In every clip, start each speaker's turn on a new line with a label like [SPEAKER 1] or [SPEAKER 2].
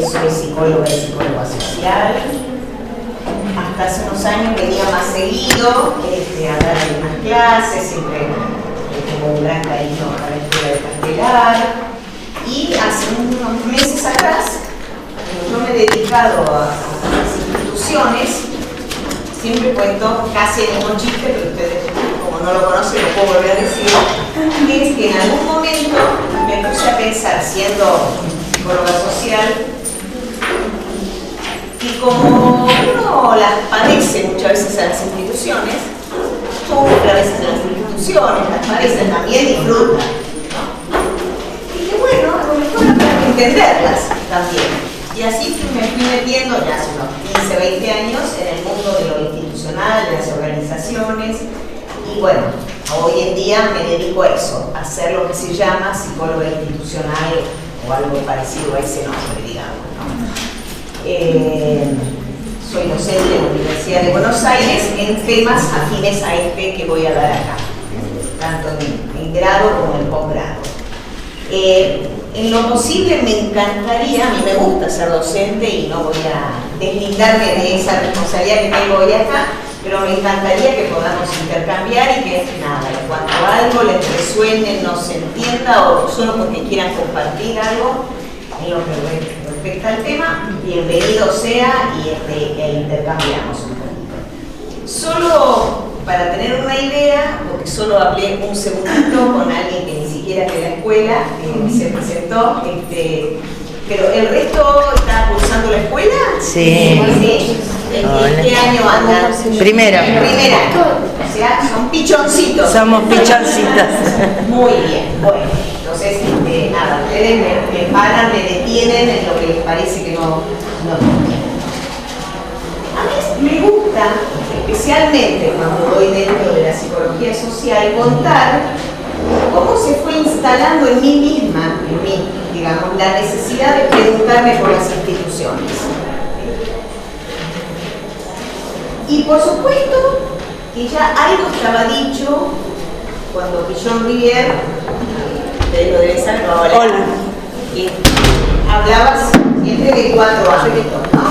[SPEAKER 1] soy psicóloga y psicóloga social. Hasta hace unos años venía más seguido a dar algunas clases, siempre tengo un gran cariño para la escuela de Castelar. Y hace unos meses atrás, yo me he dedicado a las instituciones. Siempre cuento casi el mismo chiste, pero ustedes, como no lo conocen, lo puedo volver a decir, es que en algún momento me puse a pensar, siendo psicóloga social, y como uno las padece muchas veces en las instituciones, sufre a veces en las instituciones, las padece, también disfruta, ¿no? Y que bueno, a lo mejor hay que entenderlas también. Y así me fui metiendo ya hace unos 15, 20 años en el mundo de lo institucional, de las organizaciones. Y bueno, hoy en día me dedico a eso, a hacer lo que se llama psicóloga institucional o algo parecido a ese nombre, digamos, ¿no? Soy docente de la Universidad de Buenos Aires en temas afines a este que voy a dar acá, tanto en grado como en posgrado. En lo posible me encantaría, a mí me gusta ser docente y no voy a deslindarme de esa responsabilidad que tengo hoy acá, pero me encantaría que podamos intercambiar y que nada, en cuanto algo les resuene, no se entienda o solo porque quieran compartir algo en lo que respecta al tema, bienvenido sea y intercambiamos un poquito. Solo para tener una idea, porque solo hablé un segundito con alguien que ni siquiera de la escuela, se presentó, pero el resto está cursando la escuela.
[SPEAKER 2] Sí.
[SPEAKER 1] Sí. ¿Qué año andan?
[SPEAKER 2] Primero.
[SPEAKER 1] Primera. O sea, son pichoncitos.
[SPEAKER 2] Somos pichoncitos.
[SPEAKER 1] Muy bien, bueno. Entonces, nada, ustedes me paran, me detienen en lo que les parece que no entienden. A mí me gusta, especialmente cuando voy dentro de la psicología social, contar cómo se fue instalando en mí misma, digamos, la necesidad de preguntarme por las instituciones. Y por supuesto que ya algo estaba dicho cuando Pichon Rivière, ustedes lo deben saber, no, hola. Y hablabas siempre de 4 ámbitos, ¿no?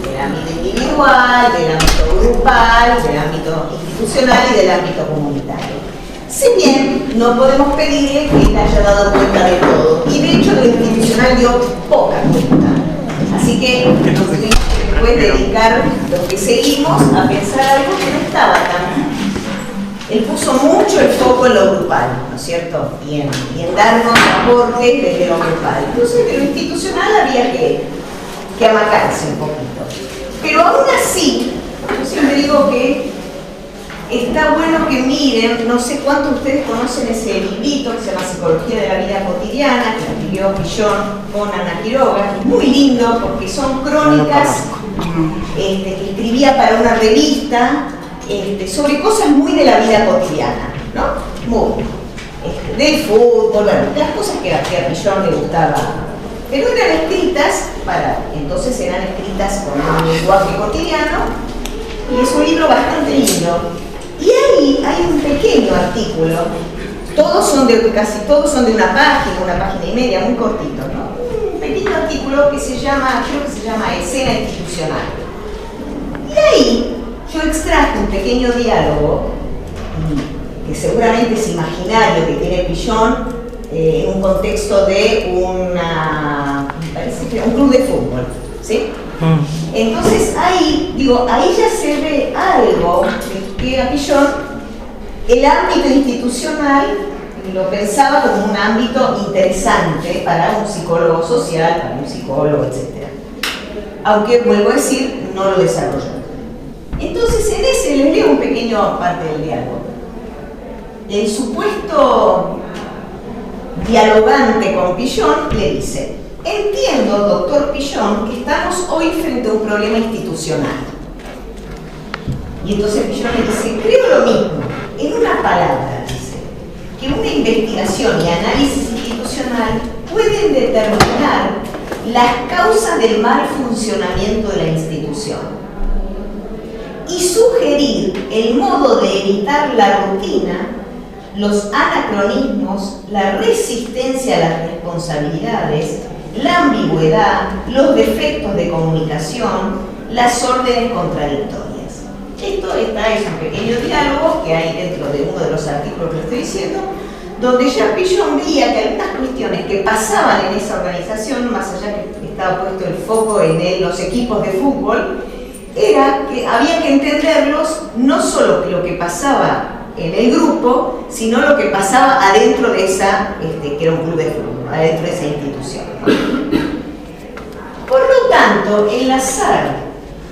[SPEAKER 1] Del ámbito individual, del ámbito grupal, del ámbito institucional y del ámbito comunitario. Si bien no podemos pedirle que él haya dado cuenta de todo, y de hecho lo institucional dio poca cuenta. Así que después dedicar lo que seguimos a pensar algo que no estaba tan... Él puso mucho el foco en lo grupal, ¿no es cierto? Y en darnos aportes desde lo grupal. Entonces, de lo institucional había que amacarse un poquito. Pero aún así, yo siempre digo que está bueno que miren, no sé cuántos de ustedes conocen ese librito que se llama Psicología de la Vida Cotidiana, que lo escribió Pichon con Ana Quiroga, es muy lindo porque son crónicas que escribía para una revista sobre cosas muy de la vida cotidiana, ¿no? Muy. Del fútbol, bueno, las cosas que a Pichon le gustaba. Pero eran escritas entonces eran escritas con un lenguaje cotidiano, y es un libro bastante lindo. Y ahí hay un pequeño artículo, casi todos son de una página y media, muy cortito, ¿no? Un pequeño artículo que creo que se llama Escena Institucional. Y ahí yo extraje un pequeño diálogo, que seguramente es imaginario, que tiene Pichon en un contexto de un club de fútbol, ¿sí? Entonces ahí ya se ve algo que a Pichon el ámbito institucional lo pensaba como un ámbito interesante para un psicólogo social, para un psicólogo, etc. Aunque, vuelvo a decir, no lo desarrolló. Entonces en ese les leo un pequeño parte del diálogo. El supuesto dialogante con Pichon le dice: entiendo, doctor Pichon, que estamos hoy frente a un problema institucional. Y entonces Pichon le dice: creo lo mismo, en una palabra, dice, que una investigación y análisis institucional pueden determinar las causas del mal funcionamiento de la institución y sugerir el modo de evitar la rutina, los anacronismos, la resistencia a las responsabilidades, la ambigüedad, los defectos de comunicación, las órdenes contradictorias. Esto es un pequeño diálogo que hay dentro de uno de los artículos que estoy diciendo, donde Jacques Pigeon veía que algunas cuestiones que pasaban en esa organización, más allá que estaba puesto el foco en los equipos de fútbol, era que había que entenderlos no solo lo que pasaba en el grupo, sino lo que pasaba adentro de esa, que era un club de fútbol, adentro de esa institución. Por lo tanto, enlazar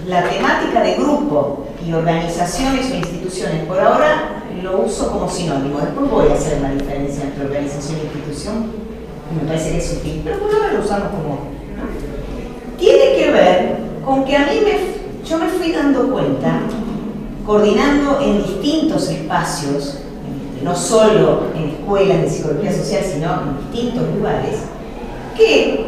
[SPEAKER 1] la temática de grupo y organizaciones o instituciones, por ahora lo uso como sinónimo, después voy a hacer una diferencia entre organización e institución, me parece que es sutil, pero por ahora lo usamos como, ¿no? Tiene que ver con que a mí yo me fui dando cuenta, coordinando en distintos espacios, no solo en escuelas de psicología social, sino en distintos lugares, que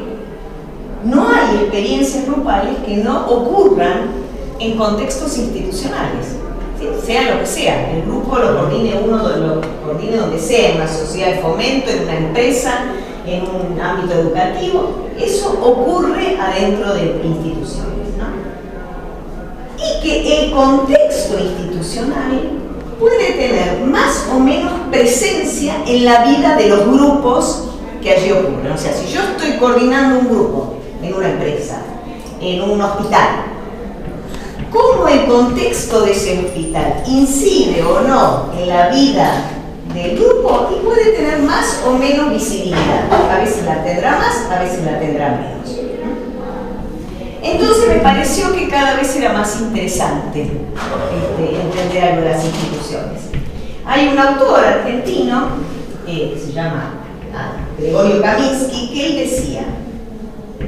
[SPEAKER 1] no hay experiencias grupales que no ocurran en contextos institucionales, ¿sí? Sea lo que sea, el grupo lo coordine lo coordine donde sea, en una sociedad de fomento, en una empresa, en un ámbito educativo, eso ocurre adentro de instituciones, ¿no? Y que el contexto institucional puede tener más o menos presencia en la vida de los grupos que allí ocurren. O sea, si yo estoy coordinando un grupo en una empresa, en un hospital, cómo el contexto de ese hospital incide o no en la vida del grupo y puede tener más o menos visibilidad. A veces la tendrá más, a veces la tendrá menos. Entonces me pareció que cada vez era más interesante entender algo de las instituciones. Hay un autor argentino que se llama Gregorio Kaminsky, que él decía: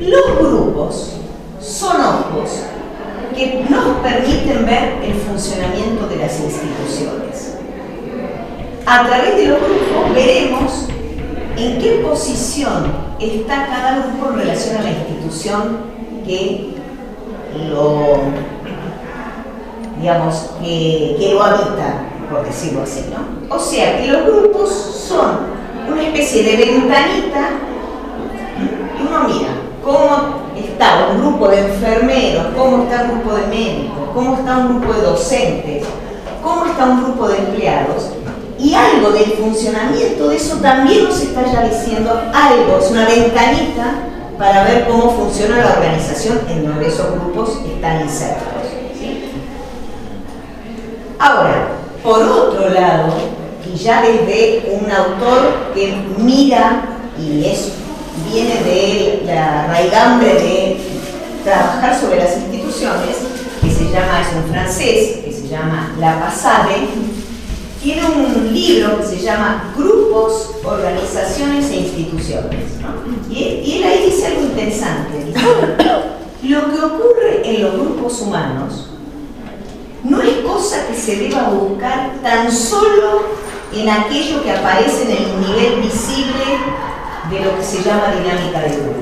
[SPEAKER 1] los grupos son ojos que nos permiten ver el funcionamiento de las instituciones. A través de los grupos veremos en qué posición está cada grupo en relación a la institución que lo habita, por decirlo así, ¿no? O sea, que los grupos son una especie de ventanita y uno mira cómo está un grupo de enfermeros, cómo está un grupo de médicos, cómo está un grupo de docentes, cómo está un grupo de empleados, y algo del funcionamiento de eso también nos está ya diciendo algo, es una ventanita para ver cómo funciona la organización en donde esos grupos están insertos, ¿sí? Ahora, por otro lado, y ya desde un autor que mira y viene de la raigambre de trabajar sobre las instituciones, que es un francés, que se llama Lapasade, tiene un libro que se llama Grupos, Organizaciones e Instituciones, ¿no? Y él ahí dice algo interesante, dice: lo que ocurre en los grupos humanos no es cosa que se deba buscar tan solo en aquello que aparece en el nivel visible de lo que se llama dinámica de grupo.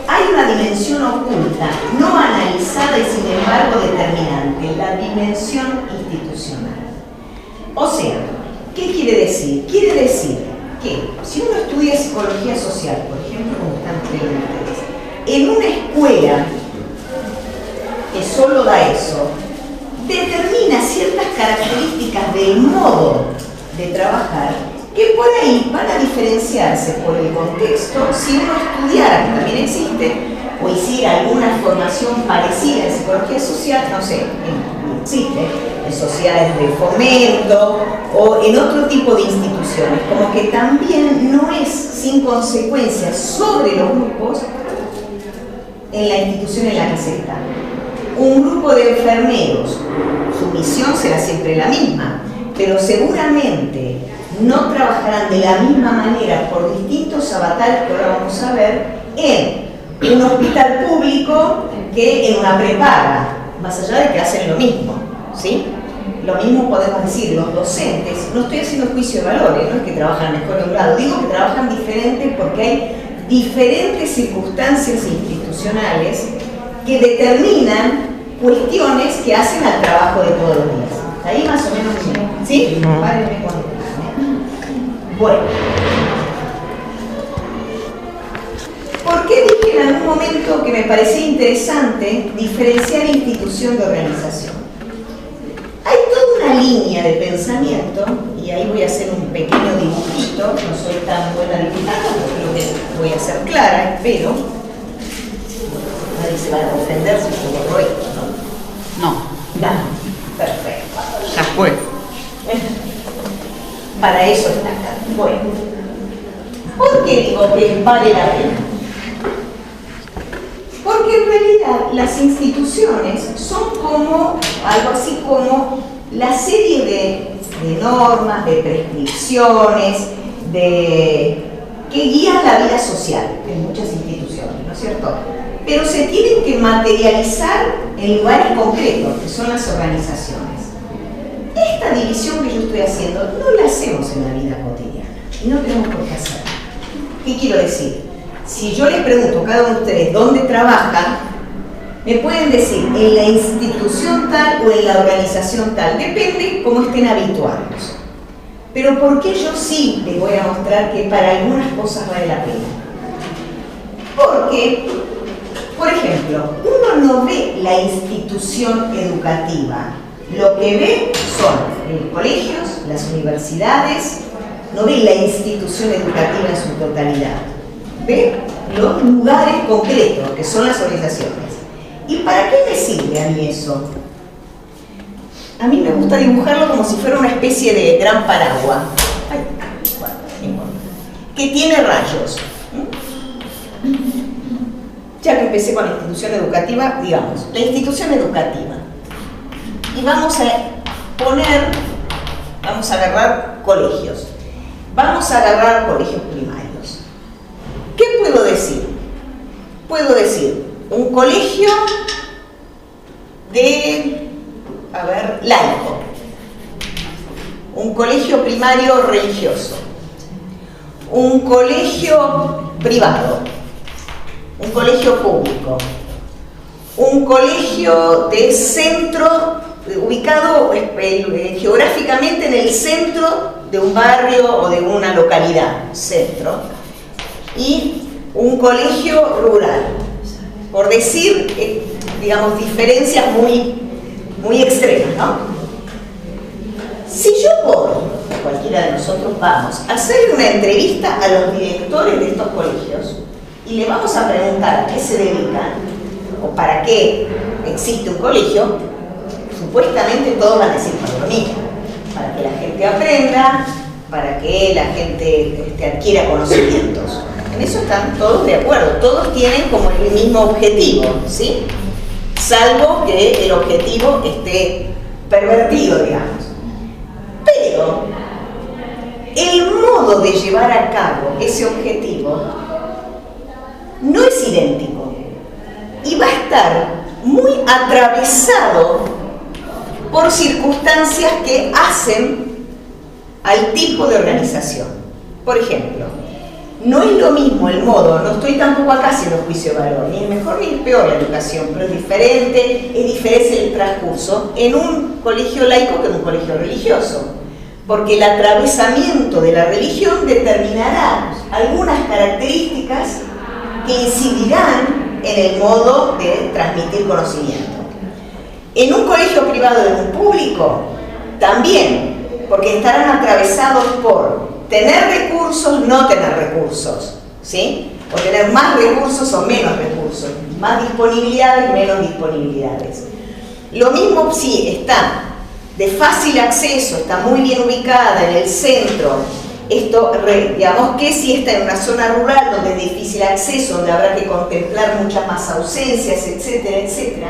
[SPEAKER 1] Hay una dimensión oculta, no analizada y sin embargo determinante, la dimensión institucional. O sea, ¿qué quiere decir? Quiere decir que si uno estudia psicología social, por ejemplo, como están estudiando ustedes, en una escuela que solo da eso, determina ciertas características del modo de trabajar que por ahí van a diferenciarse por el contexto si uno estudiara, que también existe, o hiciera alguna formación parecida en psicología social, no sé, existe, en sociedades de fomento o en otro tipo de instituciones, como que también no es sin consecuencias sobre los grupos en la institución en la que se está. Un grupo de enfermeros, su misión será siempre la misma, pero seguramente no trabajarán de la misma manera por distintos avatares que ahora vamos a ver en un hospital público que en una prepaga, más allá de que hacen lo mismo, ¿sí? Lo mismo podemos decir, los docentes, no estoy haciendo juicio de valores, no es que trabajan mejor en un lado, digo que trabajan diferente porque hay diferentes circunstancias institucionales que determinan cuestiones que hacen al trabajo de todos los días. Ahí más o menos, ¿sí? Párenme cuando quieran. Bueno, ¿por qué algún momento que me parecía interesante diferenciar institución de organización. Hay toda una línea de pensamiento, y ahí voy a hacer un pequeño dibujito, no soy tan buena dibujando, pero creo que voy a ser clara, espero. Nadie se va a ofender si yo borro esto, ¿no?
[SPEAKER 2] No.
[SPEAKER 1] No, perfecto.
[SPEAKER 2] Ya fue.
[SPEAKER 1] Para eso está acá. Bueno, ¿por qué digo que vale la pena? Porque en realidad las instituciones son como, algo así como la serie de normas, de prescripciones, que guían la vida social en muchas instituciones, ¿no es cierto? Pero se tienen que materializar en lugares concretos, que son las organizaciones. Esta división que yo estoy haciendo no la hacemos en la vida cotidiana y no tenemos por qué hacerla. ¿Qué quiero decir? Si yo les pregunto a cada uno de ustedes dónde trabajan, me pueden decir en la institución tal o en la organización tal, depende cómo estén habituados. Pero ¿por qué yo sí les voy a mostrar que para algunas cosas vale la pena? Porque, por ejemplo, uno no ve la institución educativa. Lo que ve son los colegios, las universidades, no ve la institución educativa en su totalidad. Ve los lugares concretos, que son las organizaciones. ¿Y para qué me sirve a mí eso? A mí me gusta dibujarlo como si fuera una especie de gran paraguas. Que tiene rayos. Ya que empecé con la institución educativa, digamos, la institución educativa. Y vamos a poner, vamos a agarrar colegios. Vamos a agarrar colegios primarios. ¿Qué puedo decir? Puedo decir un colegio de, laico. Un colegio primario religioso. Un colegio privado. Un colegio público. Un colegio de centro, ubicado geográficamente en el centro de un barrio o de una localidad, centro, y un colegio rural, por decir, digamos, diferencias muy extremas, ¿no? Si yo voy, cualquiera de nosotros vamos, a hacerle una entrevista a los directores de estos colegios y le vamos a preguntar a qué se dedican o para qué existe un colegio, supuestamente todos van a decir para lo mismo, para que la gente aprenda, para que la gente adquiera conocimientos. En eso están todos de acuerdo, todos tienen como el mismo objetivo, ¿sí? Salvo que el objetivo esté pervertido, digamos. Pero el modo de llevar a cabo ese objetivo no es idéntico y va a estar muy atravesado por circunstancias que hacen al tipo de organización. Por ejemplo, no es lo mismo el modo, no estoy tampoco acá haciendo juicio de valor, ni es mejor ni es peor la educación, pero es diferente el transcurso en un colegio laico que en un colegio religioso, porque el atravesamiento de la religión determinará algunas características que incidirán en el modo de transmitir conocimiento. En un colegio privado y en un público, también, porque estarán atravesados por tener recursos, no tener recursos, ¿sí? O tener más recursos o menos recursos, más disponibilidades, menos disponibilidades. Lo mismo si está de fácil acceso, está muy bien ubicada en el centro, esto, digamos que si está en una zona rural donde es difícil acceso, donde habrá que contemplar muchas más ausencias, etcétera, etcétera,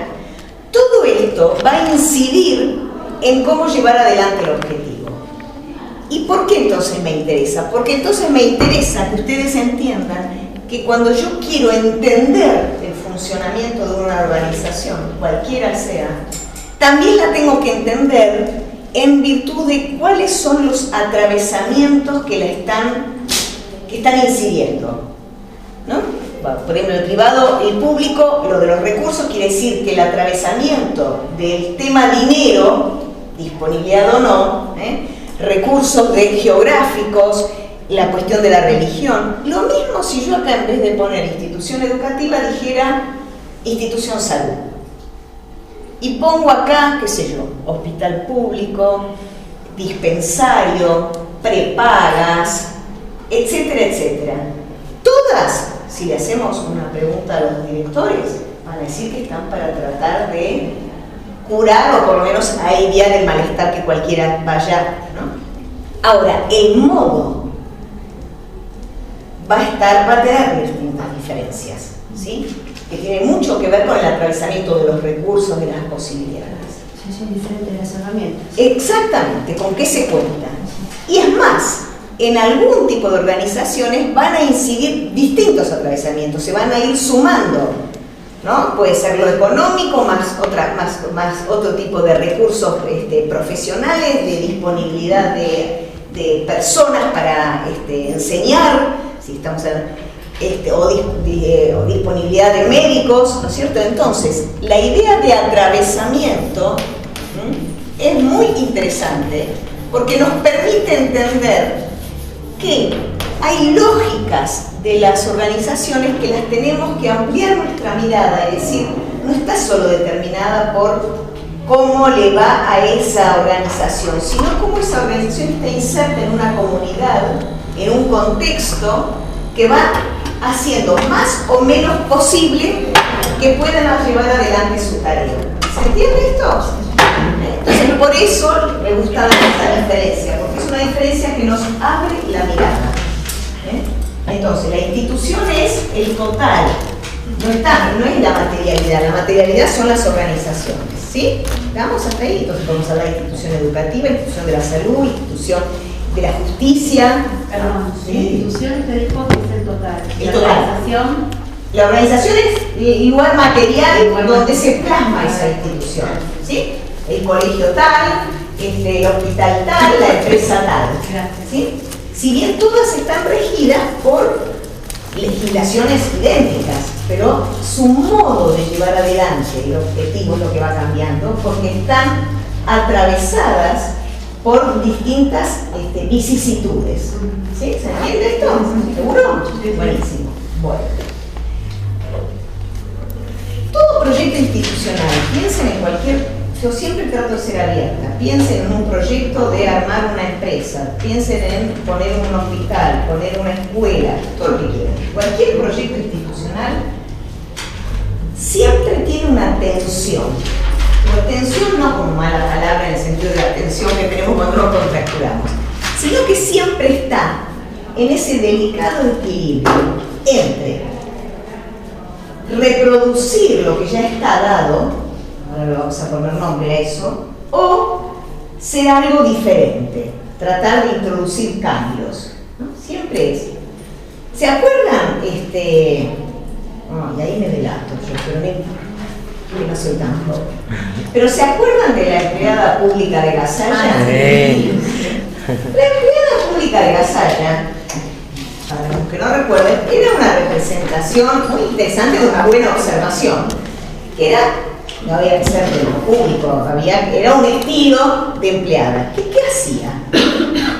[SPEAKER 1] todo esto va a incidir en cómo llevar adelante el objetivo. ¿Y por qué entonces me interesa? Porque entonces me interesa que ustedes entiendan que cuando yo quiero entender el funcionamiento de una organización, cualquiera sea, también la tengo que entender en virtud de cuáles son los atravesamientos que están incidiendo, ¿no? Por ejemplo, el privado y el público, lo de los recursos quiere decir que el atravesamiento del tema dinero, disponibilidad o no, recursos geográficos, la cuestión de la religión. Lo mismo si yo acá en vez de poner institución educativa dijera institución salud. Y pongo acá, qué sé yo, hospital público, dispensario, prepagas, etcétera, etcétera. Todas, si le hacemos una pregunta a los directores, van a decir que están para tratar de curar o por lo menos aliviar el malestar que cualquiera vaya, ¿no? Ahora, el modo va a tener distintas diferencias, ¿sí? Que tiene mucho que ver con el atravesamiento de los recursos, de las posibilidades.
[SPEAKER 3] Son diferentes las herramientas.
[SPEAKER 1] Exactamente, con qué se cuenta. Y es más, en algún tipo de organizaciones van a incidir distintos atravesamientos, se van a ir sumando, ¿no? Puede ser lo económico, más otro tipo de recursos profesionales, de disponibilidad de personas para enseñar, si estamos o disponibilidad de médicos, ¿no es cierto? Entonces, la idea de atravesamiento es muy interesante porque nos permite entender que hay lógicas de las organizaciones que las tenemos que ampliar nuestra mirada, es decir, no está solo determinada por cómo le va a esa organización, sino cómo esa organización está inserta en una comunidad, en un contexto que va haciendo más o menos posible que puedan llevar adelante su tarea. ¿Se entiende esto? Entonces, por eso me gusta esta diferencia, porque es una diferencia que nos abre la mirada. Entonces, la institución es el total, no es la materialidad son las organizaciones, ¿sí? Vamos hasta ahí, entonces vamos a hablar de institución educativa, institución de la salud, institución de la justicia.
[SPEAKER 3] Perdón,
[SPEAKER 1] ¿sí?
[SPEAKER 3] La institución te dijo que es el total.
[SPEAKER 1] El total. La organización es el lugar material donde se plasma esa institución, ¿sí? El colegio tal, el hospital tal, la empresa tal, ¿sí? Si bien todas están regidas por legislaciones idénticas, pero su modo de llevar adelante el objetivo es lo que va cambiando, porque están atravesadas por distintas vicisitudes. ¿Sí? ¿Se entiende esto? ¿Seguro? Buenísimo. Bueno. Todo proyecto institucional, piensen en yo siempre trato de ser abierta, piensen en un proyecto de armar una empresa, piensen en poner un hospital, poner una escuela, todo lo que quieran. Cualquier proyecto institucional siempre tiene una tensión. Pero tensión no como mala palabra en el sentido de la tensión que tenemos cuando nos contracturamos, sino que siempre está en ese delicado equilibrio entre reproducir lo que ya está dado, ahora lo vamos a poner nombre a eso, o ser algo diferente, tratar de introducir cambios, ¿no? Siempre es. ¿Se acuerdan? Y ahí me delato yo, pero no soy tan joven. Pero ¿se acuerdan de la empleada pública de Gasalla?
[SPEAKER 2] Sí.
[SPEAKER 1] La empleada pública de Gasalla, para los que no recuerden, era una representación muy interesante de una buena observación, que era, no había que ser de lo público, era un estilo de empleada. ¿Qué hacía?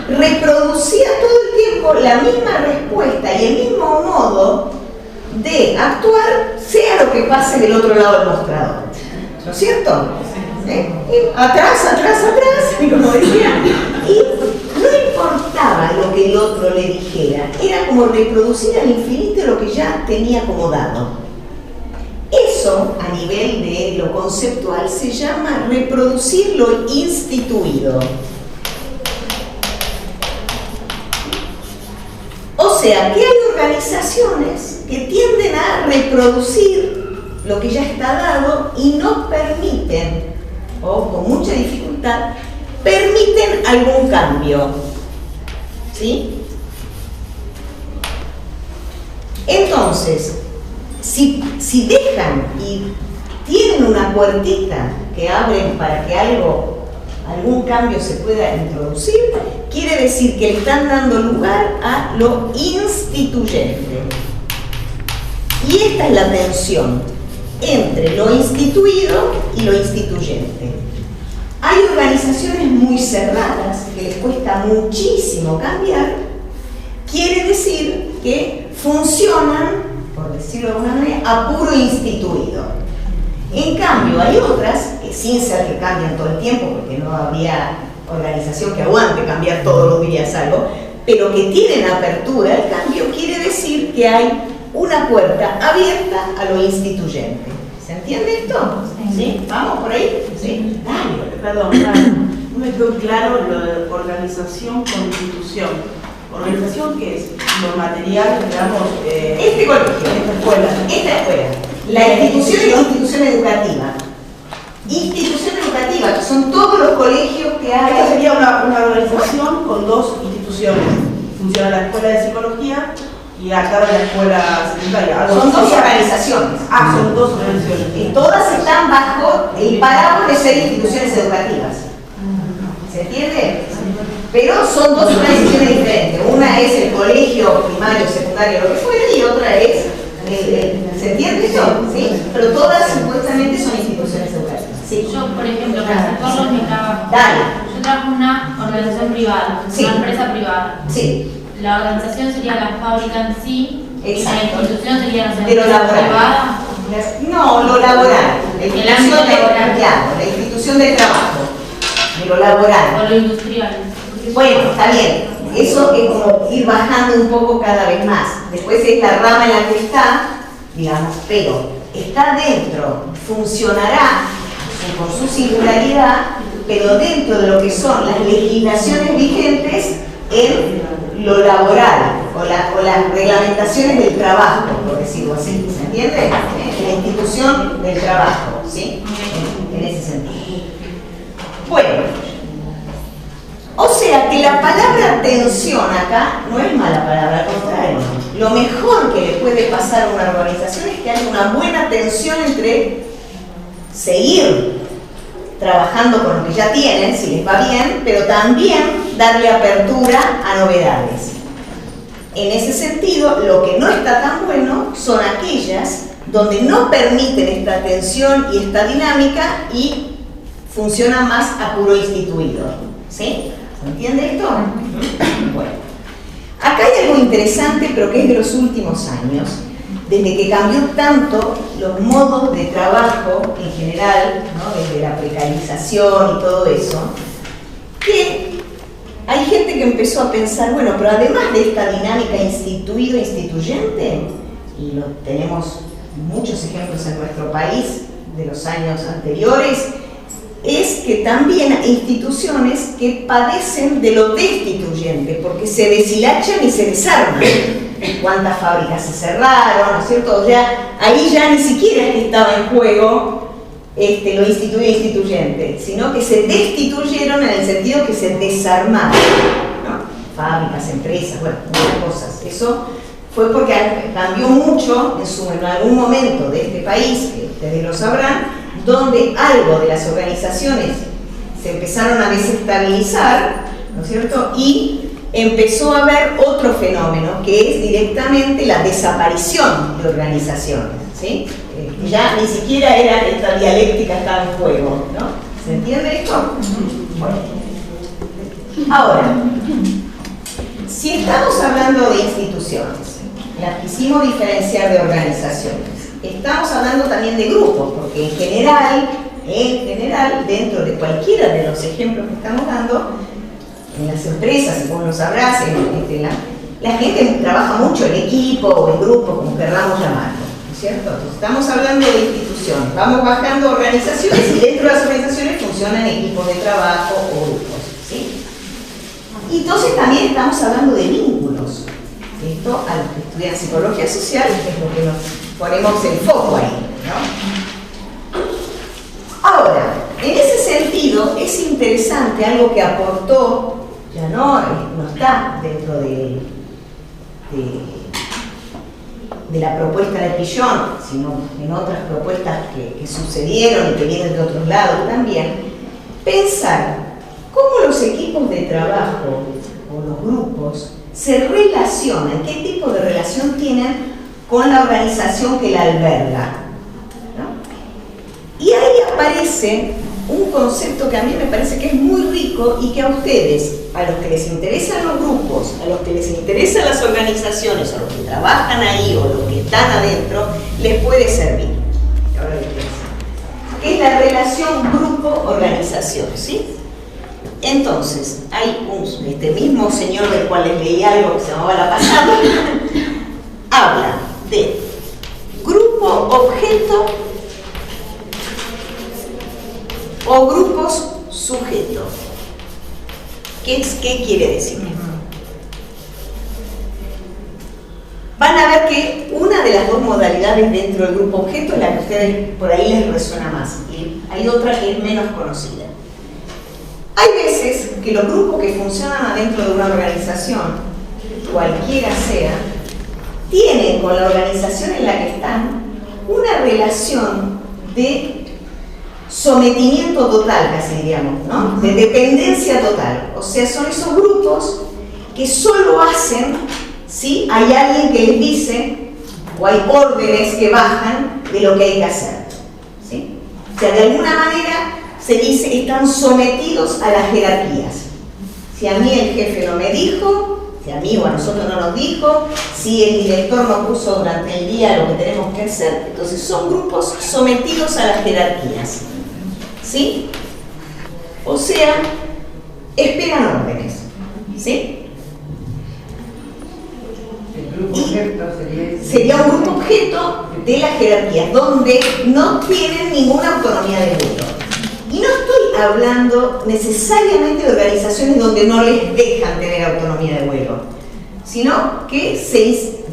[SPEAKER 1] Reproducía todo el tiempo la misma respuesta y el mismo modo de actuar, sea lo que pase del otro lado del mostrador. ¿No es cierto? Y atrás, y como decía, y no importaba lo que el otro le dijera, era como reproducir al infinito lo que ya tenía acomodado. Eso, a nivel de lo conceptual, se llama reproducir lo instituido. O sea, que hay organizaciones que tienden a reproducir lo que ya está dado y no permiten, o con mucha dificultad, permiten algún cambio. ¿Sí? Entonces, si dejan y tienen una puertita que abren para que algún cambio se pueda introducir, quiere decir que le están dando lugar a lo instituyente. Y esta es la tensión entre lo instituido y lo instituyente. Hay organizaciones muy cerradas que les cuesta muchísimo cambiar. quiere decir que funcionan, por decirlo de alguna manera, a puro instituido. En cambio, hay otras que sin ser que cambian todo el tiempo, porque no habría organización que aguante cambiar todos los días algo, pero que tienen apertura al cambio, quiere decir que hay una puerta abierta a lo instituyente. ¿Se entiende esto? ¿Sí? ¿Vamos por ahí? Sí. Dale.
[SPEAKER 4] Perdón, no me quedó claro lo de organización con institución. ¿Organización qué es? Lo material, digamos,
[SPEAKER 1] Este colegio, esta escuela, la institución es la institución educativa. Institución educativa, que son todos los colegios que hay.
[SPEAKER 4] Esta sería una organización con dos instituciones. Funciona la escuela de psicología y acá la escuela secundaria.
[SPEAKER 1] Son dos organizaciones.
[SPEAKER 4] Son dos organizaciones.
[SPEAKER 1] Y todas están bajo el paraguas de ser instituciones educativas. ¿Se entiende? Pero son dos organizaciones diferentes. Una es el colegio primario, secundario, lo que fuera, y otra es... ¿se entiende eso? ¿Sí? Pero todas supuestamente son instituciones educativas. Sí.
[SPEAKER 5] Yo, por ejemplo, para hacerlo mi trabajo.
[SPEAKER 1] Dale.
[SPEAKER 5] Yo trabajo en una organización privada,
[SPEAKER 1] Sí.
[SPEAKER 5] una empresa privada.
[SPEAKER 1] Sí.
[SPEAKER 5] La organización sería la fábrica en sí.
[SPEAKER 1] Exacto.
[SPEAKER 5] Y la institución sería la
[SPEAKER 1] De lo
[SPEAKER 5] empresa
[SPEAKER 1] laboral.
[SPEAKER 5] privada.
[SPEAKER 1] No, lo laboral. La institución
[SPEAKER 5] ámbito
[SPEAKER 1] de,
[SPEAKER 5] laboral.
[SPEAKER 1] claro, la institución de trabajo. De lo laboral.
[SPEAKER 5] O lo industrial.
[SPEAKER 1] Bueno, está bien. Eso es como ir bajando un poco cada vez más. Después es la rama en la que está, digamos, pero está dentro, funcionará por su singularidad, pero dentro de lo que son las legislaciones vigentes en lo laboral o las reglamentaciones del trabajo, por decirlo así. ¿Se entiende? La institución del trabajo, ¿sí? En ese sentido. Bueno. O sea que la palabra tensión acá no es mala palabra, al contrario. Lo mejor que le puede pasar a una organización es que haya una buena tensión entre seguir trabajando con lo que ya tienen, si les va bien, pero también darle apertura a novedades. En ese sentido, lo que no está tan bueno son aquellas donde no permiten esta tensión y esta dinámica y funcionan más a puro instituido. ¿Sí? ¿Se entiende esto? Bueno, acá hay algo interesante, pero que es de los últimos años, desde que cambió tanto los modos de trabajo en general, ¿no? Desde la precarización y todo eso, que hay gente que empezó a pensar, bueno, pero además de esta dinámica instituido-instituyente, y lo tenemos muchos ejemplos en nuestro país de los años anteriores, es que también hay instituciones que padecen de lo destituyente, porque se deshilachan y se desarman. ¿Cuántas fábricas se cerraron? ¿No es cierto? O sea, ahí ya ni siquiera es que estaba en juego lo instituyente, sino que se destituyeron en el sentido que se desarmaron, ¿no? Fábricas, empresas, bueno, muchas cosas. Eso fue porque cambió mucho en algún momento de este país, que ustedes lo sabrán, donde algo de las organizaciones se empezaron a desestabilizar, ¿no es cierto? Y empezó a haber otro fenómeno, que es directamente la desaparición de organizaciones, ¿sí? Ya ni siquiera era esta dialéctica estaba en juego, ¿no? ¿Se entiende esto? Bueno. Ahora, si estamos hablando de instituciones, las quisimos diferenciar de organizaciones. Estamos hablando también de grupos, porque en general, dentro de cualquiera de los ejemplos que estamos dando, en las empresas, y vos lo sabrás, la gente trabaja mucho en equipo o en grupo, como querramos llamarlo, ¿no es cierto? Entonces, estamos hablando de instituciones, vamos bajando organizaciones y dentro de las organizaciones funcionan equipos de trabajo o grupos, ¿sí? Y entonces también estamos hablando de vínculos. Esto, a los que estudian psicología social, es lo que nos ponemos el foco ahí, ¿no? Ahora, en ese sentido, es interesante algo que aportó, ya no está dentro de la propuesta de Pillon, sino en otras propuestas que sucedieron y que vienen de otros lados también, pensar cómo los equipos de trabajo o los grupos se relacionan, qué tipo de relación tienen con la organización que la alberga, ¿no? Y ahí aparece un concepto que a mí me parece que es muy rico y que a ustedes, a los que les interesan los grupos, a los que les interesan las organizaciones, a los que trabajan ahí o los que están adentro, les puede servir. Ahora les voy a decir. Que es la relación grupo-organización, ¿sí? Entonces, hay este mismo señor del cual les leí algo que se llamaba La Pasada, habla de grupo-objeto o grupos sujeto. ¿Qué quiere decir? Van a ver que una de las dos modalidades dentro del grupo objeto es la que a ustedes por ahí les resuena más, y hay otra que es menos conocida. Hay veces que los grupos que funcionan adentro de una organización, cualquiera sea, tienen con la organización en la que están una relación de sometimiento total, casi diríamos, ¿no? De dependencia total. O sea, son esos grupos que solo hacen si hay alguien que les dice o hay órdenes que bajan de lo que hay que hacer, ¿sí? O sea, de alguna manera se dice están sometidos a las jerarquías. Si a mí el jefe no me dijo, si a mí o a nosotros no nos dijo, si el director nos puso durante el día lo que tenemos que hacer, entonces son grupos sometidos a las jerarquías, ¿sí? O sea, esperan órdenes, ¿sí?
[SPEAKER 6] El grupo objeto
[SPEAKER 1] sería un grupo objeto de las jerarquías, donde no tienen ninguna autonomía de vuelo. Y no estoy hablando necesariamente de organizaciones donde no les dejan tener autonomía de vuelo, sino que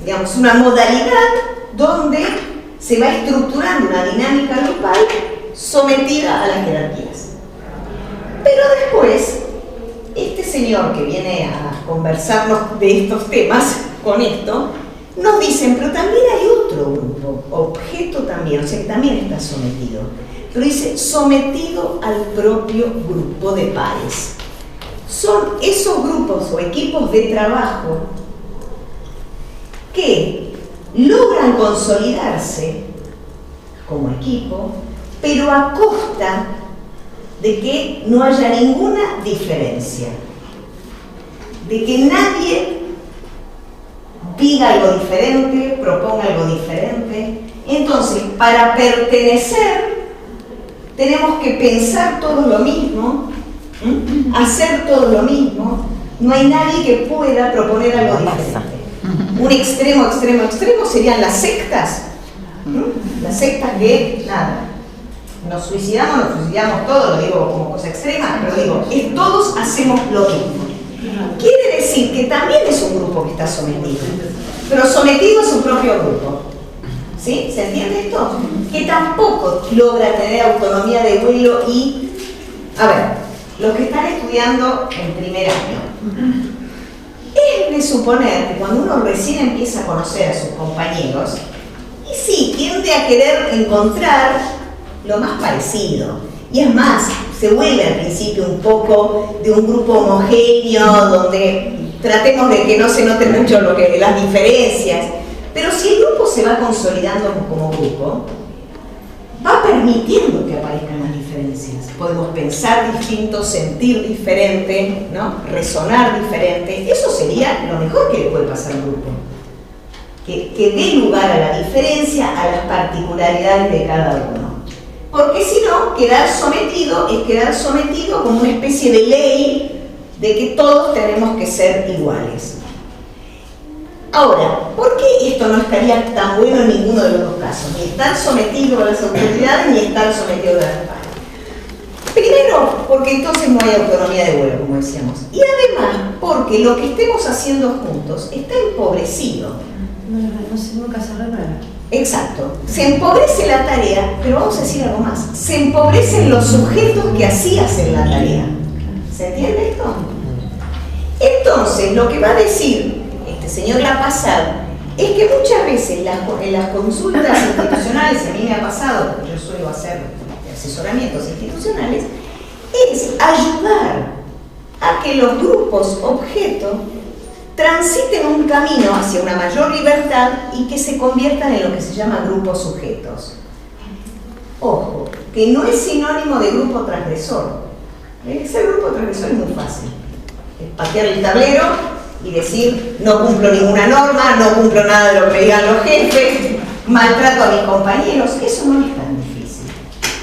[SPEAKER 1] digamos, una modalidad donde se va estructurando una dinámica grupal sometida a las jerarquías. Pero después, este señor que viene a conversarnos de estos temas, con esto, nos dicen, pero también hay otro grupo, objeto también, o sea que también está sometido. Pero dice, sometido al propio grupo de pares. Son esos grupos o equipos de trabajo que logran consolidarse como equipo, pero a costa de que no haya ninguna diferencia, de que nadie diga algo diferente, proponga algo diferente. Entonces, para pertenecer, tenemos que pensar todo lo mismo, hacer todo lo mismo. No hay nadie que pueda proponer algo diferente. Un extremo serían las sectas. Las sectas que, nada, nos suicidamos todos, lo digo como cosa extrema, pero digo, todos hacemos lo mismo. Quiere decir que también es un grupo que está sometido, pero sometido a su propio grupo. ¿Sí? ¿Se entiende esto? Que tampoco logra tener autonomía de vuelo y... A ver, los que están estudiando en primer año, es de suponer que cuando uno recién empieza a conocer a sus compañeros, y sí, tiende a querer encontrar lo más parecido. Y es más, se vuelve al principio un poco de un grupo homogéneo, donde tratemos de que no se noten mucho las diferencias. Pero si el grupo se va consolidando como grupo, va permitiendo que aparezcan las diferencias. Podemos pensar distinto, sentir diferente, ¿no? Resonar diferente. Eso sería lo mejor que le puede pasar a un grupo. Que dé lugar a la diferencia, a las particularidades de cada uno. Porque si no, quedar sometido es quedar sometido como una especie de ley de que todos tenemos que ser iguales. Ahora, ¿por qué esto no estaría tan bueno en ninguno de los dos casos? Ni estar sometido a las autoridades, ni estar sometido a las partes. Primero, porque entonces no hay autonomía de vuelo, como decíamos. Y además, porque lo que estemos haciendo juntos está empobrecido.
[SPEAKER 3] Nunca se renueva.
[SPEAKER 1] Exacto. Se empobrece la tarea, pero vamos a decir algo más. Se empobrecen los sujetos que así hacen la tarea. ¿Se entiende esto? Entonces, lo que va a decir este señor La Pasada es que muchas veces en las consultas institucionales, a mí me ha pasado, porque yo suelo hacer asesoramientos institucionales, es ayudar a que los grupos objeto transiten un camino hacia una mayor libertad y que se conviertan en lo que se llama grupos sujetos. Ojo, que no es sinónimo de grupo transgresor. Ser grupo transgresor es muy fácil. Es patear el tablero y decir, no cumplo ninguna norma, no cumplo nada de lo que me digan los jefes, maltrato a mis compañeros. Eso no es tan difícil.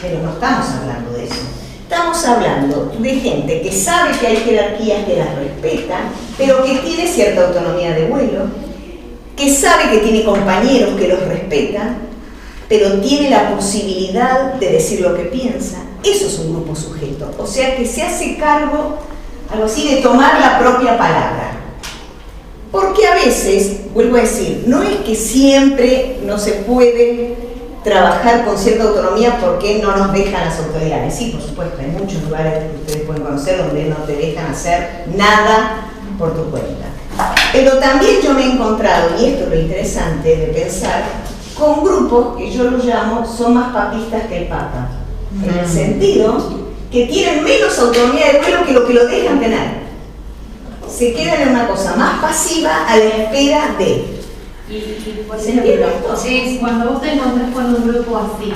[SPEAKER 1] Pero no estamos hablando de eso. Estamos hablando de gente que sabe que hay jerarquías, que las respeta, pero que tiene cierta autonomía de vuelo, que sabe que tiene compañeros que los respetan, pero tiene la posibilidad de decir lo que piensa. Eso es un grupo sujeto. O sea, que se hace cargo, algo así, de tomar la propia palabra. Porque a veces, vuelvo a decir, no es que siempre no se puede trabajar con cierta autonomía porque no nos dejan las autoridades. Sí, por supuesto, hay muchos lugares que ustedes pueden conocer donde no te dejan hacer nada por tu cuenta. Pero también yo me he encontrado, y esto es lo interesante de pensar, con grupos que yo los llamo son más papistas que el Papa, en el sentido que tienen menos autonomía de vuelo que lo que lo dejan tener. Se quedan en una cosa más pasiva a la espera de.
[SPEAKER 5] Y por
[SPEAKER 1] ¿Se entiende esto?
[SPEAKER 5] sí, cuando vos te encontrás con un grupo así,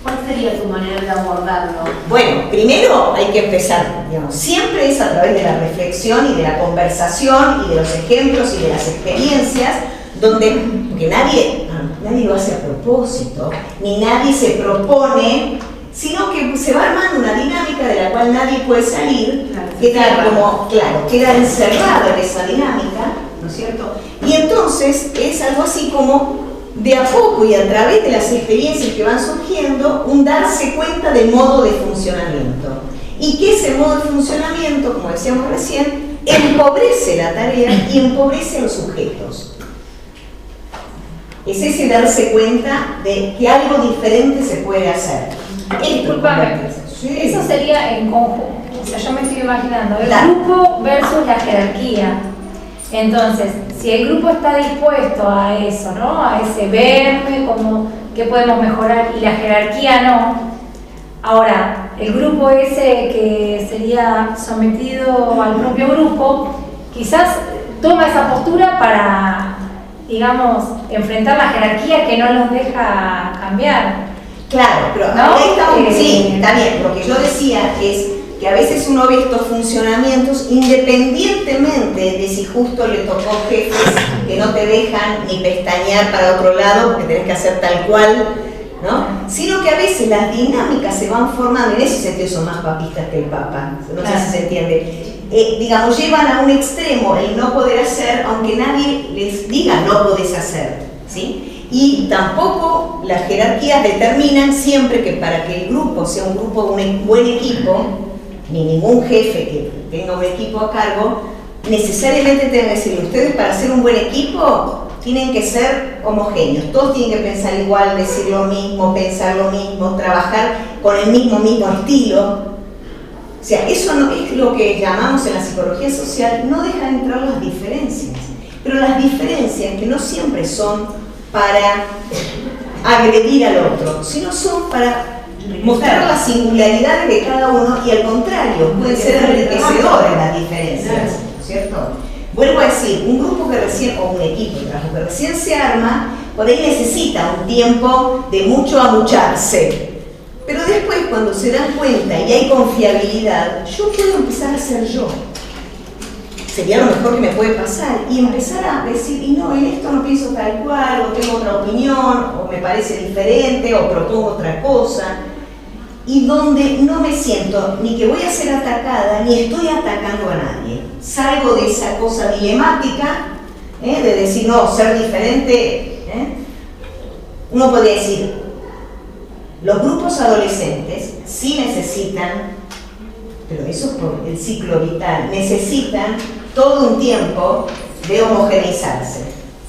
[SPEAKER 5] ¿cuál sería tu manera de abordarlo?
[SPEAKER 1] Bueno, primero hay que empezar, digamos, siempre es a través de la reflexión y de la conversación y de los ejemplos y de las experiencias, porque nadie lo hace a propósito, ni nadie se propone, sino que se va armando una dinámica de la cual nadie puede salir, queda encerrado en esa dinámica, ¿no es cierto? Y entonces es algo así como de a poco y a través de las experiencias que van surgiendo, un darse cuenta del modo de funcionamiento. Y que ese modo de funcionamiento, como decíamos recién, empobrece la tarea y empobrece a los sujetos. Es ese darse cuenta de que algo diferente se puede hacer.
[SPEAKER 6] Disculpame,
[SPEAKER 1] sí.
[SPEAKER 6] Eso sería en conjunto. O sea, yo me estoy imaginando el
[SPEAKER 1] Claro.
[SPEAKER 6] grupo versus la jerarquía. Entonces, si el grupo está dispuesto a eso, ¿no? A ese verme, como qué podemos mejorar, y la jerarquía no. Ahora, el grupo ese que sería sometido al propio grupo, quizás toma esa postura para, digamos, enfrentar la jerarquía que no los deja cambiar.
[SPEAKER 1] Claro, pero
[SPEAKER 6] ¿no?
[SPEAKER 1] ahí estamos, sí, está bien. Lo que yo decía es que a veces uno ve estos funcionamientos independientemente de si justo le tocó jefes que no te dejan ni pestañear para otro lado porque tenés que hacer tal cual, ¿no? Sino que a veces las dinámicas se van formando, en ese sentido son más papistas que el Papa, no sé si se entiende. Digamos, llevan a un extremo el no poder hacer, aunque nadie les diga no podés hacer, ¿sí? Y tampoco las jerarquías determinan siempre que para que el grupo sea un grupo, un buen equipo, ni ningún jefe que tenga un equipo a cargo, necesariamente tengan que decirle, ustedes para ser un buen equipo tienen que ser homogéneos, todos tienen que pensar igual, decir lo mismo, pensar lo mismo, trabajar con el mismo estilo. O sea, eso no es lo que llamamos en la psicología social, no deja entrar las diferencias, pero las diferencias que no siempre son para agredir al otro, sino son para mostrar las singularidades de cada uno y al contrario, pueden ser enriquecedoras las diferencias, ¿cierto? Vuelvo a decir, un grupo que recién, o un equipo de trabajo que recién se arma, por ahí necesita un tiempo de mucho amucharse. Pero después, cuando se dan cuenta y hay confiabilidad, yo puedo empezar a ser yo. Sería lo mejor que me puede pasar. Y empezar a decir, y no, en esto no pienso tal cual, o tengo otra opinión, o me parece diferente, o propongo otra cosa. Y donde no me siento ni que voy a ser atacada, ni estoy atacando a nadie. Salgo de esa cosa dilemática, de decir, no, ser diferente. Uno podría decir, los grupos adolescentes sí necesitan, pero eso es por el ciclo vital, necesitan todo un tiempo de homogeneizarse,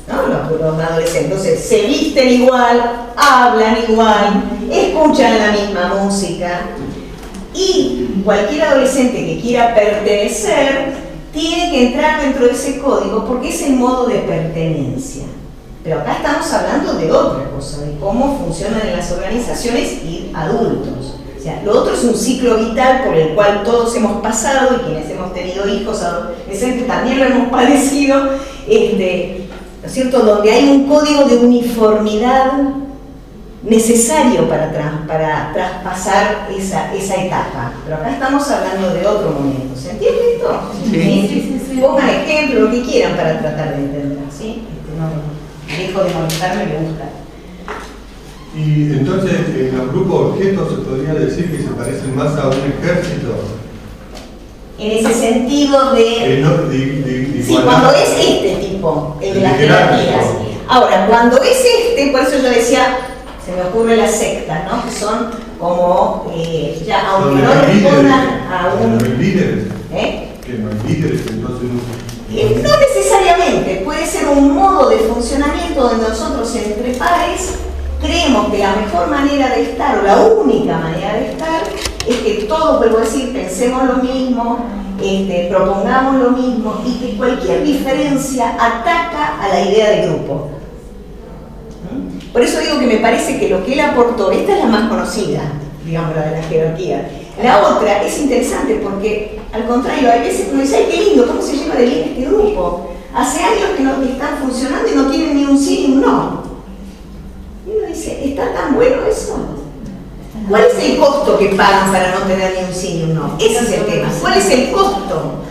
[SPEAKER 1] ¿no? Los adolescentes, entonces se visten igual, hablan igual, escuchan la misma música, y cualquier adolescente que quiera pertenecer tiene que entrar dentro de ese código porque es el modo de pertenencia. Pero acá estamos hablando de otra cosa, de cómo funcionan en las organizaciones y adultos. O sea, lo otro es un ciclo vital por el cual todos hemos pasado, y quienes hemos tenido hijos adolescentes también lo hemos padecido, ¿no es cierto? Donde hay un código de uniformidad necesario para traspasar esa etapa. Pero acá estamos hablando de otro momento. ¿Se entiende esto?
[SPEAKER 2] Sí.
[SPEAKER 1] Pongan ejemplo, lo que quieran para tratar de entender. ¿Sí? No dejo de molestarme, me gusta.
[SPEAKER 7] Y entonces, en los grupos objetos se podría decir que se parecen más a un ejército.
[SPEAKER 1] En ese sentido de... Sí, cuando es este tipo, el de las jerarquías. Ahora, cuando es este, por eso yo decía, se me ocurren las sectas, ¿no? Que son como, ya, aunque no respondan a un...
[SPEAKER 7] Que no hay líderes.
[SPEAKER 1] ¿Eh?
[SPEAKER 7] Que no hay líderes, entonces...
[SPEAKER 1] No necesariamente, puede ser un modo de funcionamiento donde nosotros entre pares creemos que la mejor manera de estar, o la única manera de estar, es que todos, vuelvo a decir, pensemos lo mismo, propongamos lo mismo, y que cualquier diferencia ataca a la idea de grupo. Por eso digo que me parece que lo que él aportó, esta es la más conocida, digamos, la de la jerarquía. La otra es interesante porque, al contrario, hay veces que uno dice, ¡ay, qué lindo! ¿Cómo se lleva de bien este grupo? Hace años que no están funcionando y no tienen ni un sí ni un no. Y uno dice, ¿está tan bueno eso? ¿Cuál es el costo que pagan para no tener ni un sí ni un no? Ese es el tema. ¿Cuál es el costo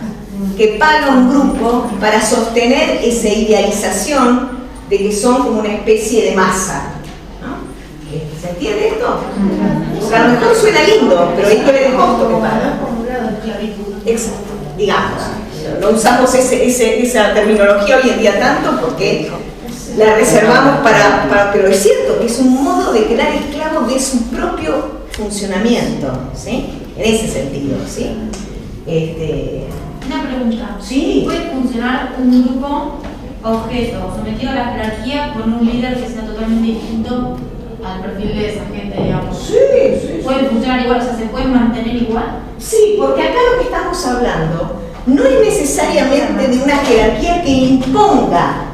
[SPEAKER 1] que paga un grupo para sostener esa idealización de que son como una especie de masa? ¿No? ¿Se entiende esto? Porque a lo mejor suena lindo, pero hay que ver el costo que paga. Exacto, digamos. No usamos esa terminología hoy en día tanto porque la reservamos pero es cierto que es un modo de quedar esclavo de su propio funcionamiento, ¿sí? En ese sentido, ¿sí?
[SPEAKER 5] Una pregunta.
[SPEAKER 1] Sí.
[SPEAKER 5] ¿Puede funcionar un grupo objeto sometido a la jerarquía con un líder que sea totalmente distinto al perfil de esa gente, digamos?
[SPEAKER 1] Sí.
[SPEAKER 5] ¿Puede funcionar igual? O sea, ¿se puede mantener igual?
[SPEAKER 1] Sí, porque acá lo que estamos hablando no es necesariamente de una jerarquía que imponga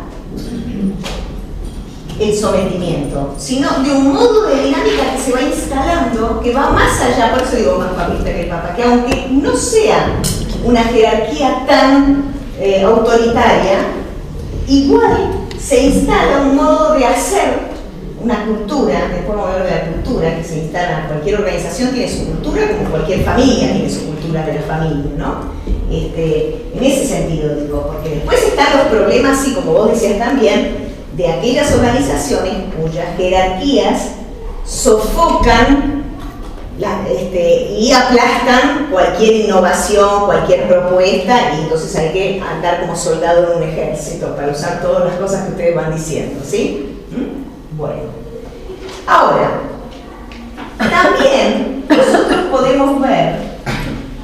[SPEAKER 1] el sometimiento, sino de un modo de dinámica que se va instalando, que va más allá, por eso digo más papista que el papa, que aunque no sea una jerarquía tan autoritaria, igual se instala un modo de hacer una cultura, después vamos a hablar de la cultura que se instala, cualquier organización tiene su cultura, como cualquier familia tiene su cultura de la familia, ¿no? En ese sentido digo, porque después están los problemas, así como vos decías también, de aquellas organizaciones cuyas jerarquías sofocan y aplastan cualquier innovación, cualquier propuesta, y entonces hay que andar como soldado en un ejército para usar todas las cosas que ustedes van diciendo, ¿sí? Bueno, ahora, también nosotros podemos ver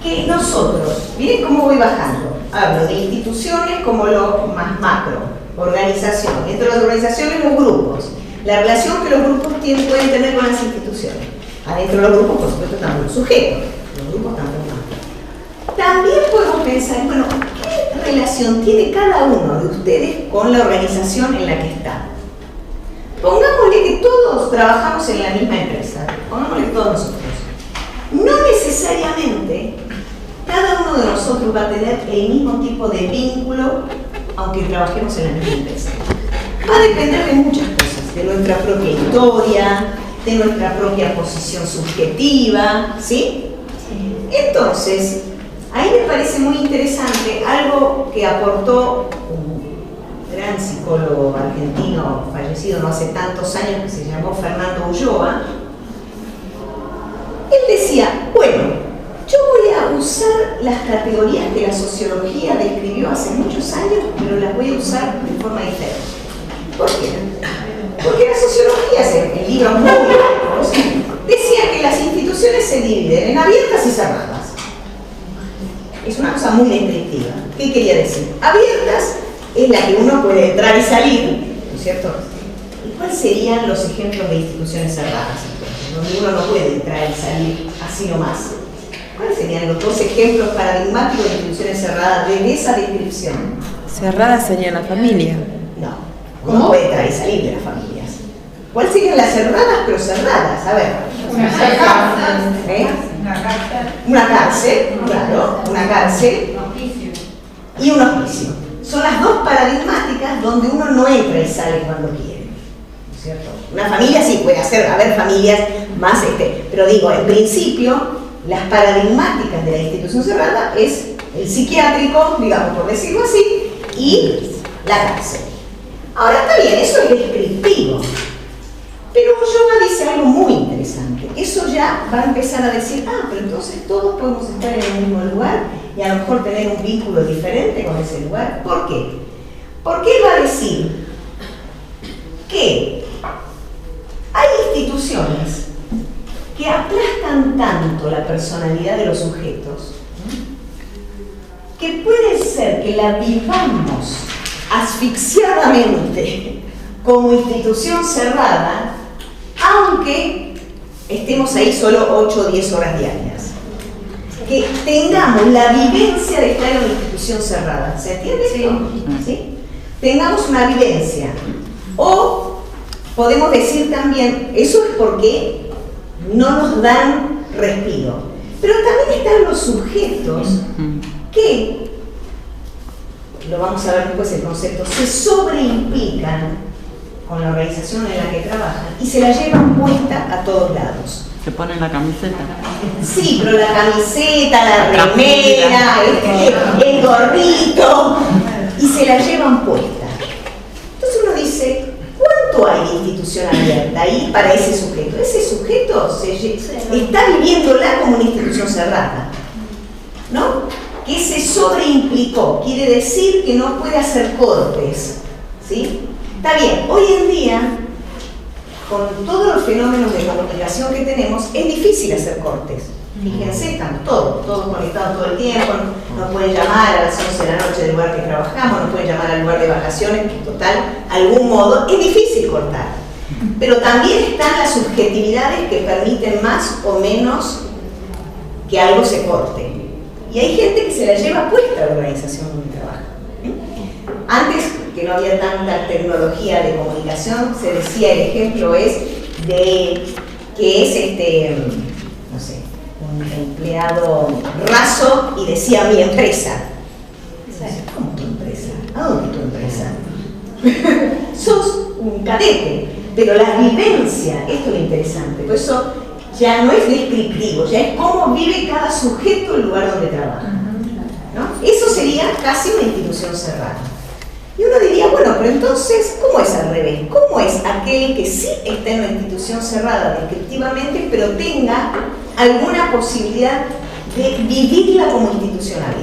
[SPEAKER 1] que nosotros, miren cómo voy bajando, hablo de instituciones como lo más macro, organización, dentro de las organizaciones los grupos, la relación que los grupos pueden tener con las instituciones, adentro de los grupos por supuesto están los sujetos, los grupos están más. También podemos pensar, bueno, ¿qué relación tiene cada uno de ustedes con la organización en la que está? Pongámosle que todos trabajamos en la misma empresa, pongámosle todos nosotros. No necesariamente cada uno de nosotros va a tener el mismo tipo de vínculo aunque trabajemos en la misma empresa. Va a depender de muchas cosas, de nuestra propia historia, de nuestra propia posición subjetiva, ¿sí? Entonces, ahí me parece muy interesante algo que aportó un gran psicólogo argentino fallecido no hace tantos años que se llamó Fernando Ulloa. Él decía, bueno, yo voy a usar las categorías que la sociología describió hace muchos años, pero las voy a usar de forma diferente. ¿Por qué? Porque la sociología, en libros muy largos, decía que las instituciones se dividen en abiertas y cerradas. Es una cosa muy descriptiva. ¿Qué quería decir? Abiertas es la que uno puede entrar y salir, ¿no es cierto? ¿Y cuáles serían los ejemplos de instituciones cerradas, entonces, donde uno no puede entrar y salir así nomás? ¿Cuáles serían los dos ejemplos paradigmáticos de instituciones cerradas de esa descripción?
[SPEAKER 2] Cerrada sería la familia.
[SPEAKER 1] No, uno puede entrar y salir de las familias. ¿Cuáles serían las cerradas, pero cerradas? A ver.
[SPEAKER 5] Una cárcel.
[SPEAKER 1] Una cárcel, claro, una cárcel. Y un hospicio. Son las dos paradigmáticas donde uno no entra y sale cuando quiere. ¿No es cierto? Una familia sí puede haber familias más, pero digo, en principio, las paradigmáticas de la institución cerrada es el psiquiátrico, digamos, por decirlo así, y la cárcel. Ahora está bien, eso es descriptivo, pero yoga dice algo muy interesante. Eso ya va a empezar a decir, pero entonces todos podemos estar en el mismo lugar y a lo mejor tener un vínculo diferente con ese lugar. ¿Por qué? Porque él va a decir que hay instituciones que aplastan tanto la personalidad de los sujetos que puede ser que la vivamos asfixiadamente como institución cerrada, aunque estemos ahí solo 8 o 10 horas diarias. Que tengamos la vivencia de estar en una institución cerrada. ¿Se entiende esto? ¿Sí? Tengamos una vivencia. O podemos decir también, eso es porque no nos dan respiro. Pero también están los sujetos que, lo vamos a ver después el concepto, se sobreimplican con la organización en la que trabajan y se la llevan puesta a todos lados.
[SPEAKER 8] Se ponen la camiseta.
[SPEAKER 1] Sí, pero la camiseta, la remera, el gorrito, y se la llevan puesta. Entonces uno dice, ¿cuánto hay de institución abierta ahí para ese sujeto? Ese sujeto está viviéndola como una institución cerrada, ¿no? Que se sobreimplicó, quiere decir que no puede hacer cortes, ¿sí? Está bien, hoy en día, con todos los fenómenos de comunicación que tenemos, es difícil hacer cortes. Fíjense, estamos todos conectados todo el tiempo, nos pueden llamar a las 11 de la noche del lugar que trabajamos, nos pueden llamar al lugar de vacaciones, que total, algún modo, es difícil cortar. Pero también están las subjetividades que permiten más o menos que algo se corte. Y hay gente que se la lleva puesta a la organización donde trabaja. Antes, que no había tanta tecnología de comunicación, se decía, el ejemplo es de que es no sé, un empleado raso y decía mi empresa. ¿Cómo tu empresa? ¿A dónde tu empresa? Sos un cadete, pero la vivencia, esto es lo interesante, por eso ya no es descriptivo, ya es cómo vive cada sujeto el lugar donde trabaja, ¿no? Eso sería casi una institución cerrada. Y uno diría, bueno, pero entonces, ¿cómo es al revés? ¿Cómo es aquel que sí está en una institución cerrada descriptivamente, pero tenga alguna posibilidad de vivirla como institucional?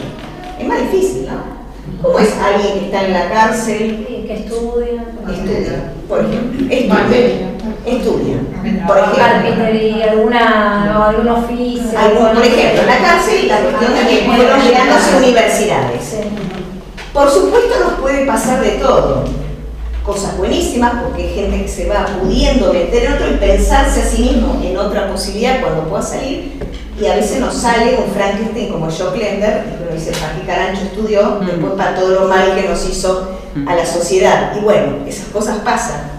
[SPEAKER 1] Es más difícil, ¿no? ¿Cómo es alguien que está en la cárcel?
[SPEAKER 6] Que estudia.
[SPEAKER 1] Estudia, por ejemplo. Estudia. Por ejemplo.
[SPEAKER 6] Carpintería, algún oficio.
[SPEAKER 1] Por ejemplo, en la cárcel, la cuestión de que fueron creándose universidades.
[SPEAKER 6] Sí.
[SPEAKER 1] Por supuesto nos puede pasar de todo, cosas buenísimas porque hay gente que se va pudiendo meter en otro y pensarse a sí mismo en otra posibilidad cuando pueda salir, y a veces nos sale un Frankenstein como Jock Lender, que uno dice, ¿para qué carancho estudió? Después para todo lo mal que nos hizo a la sociedad. Y bueno, esas cosas pasan.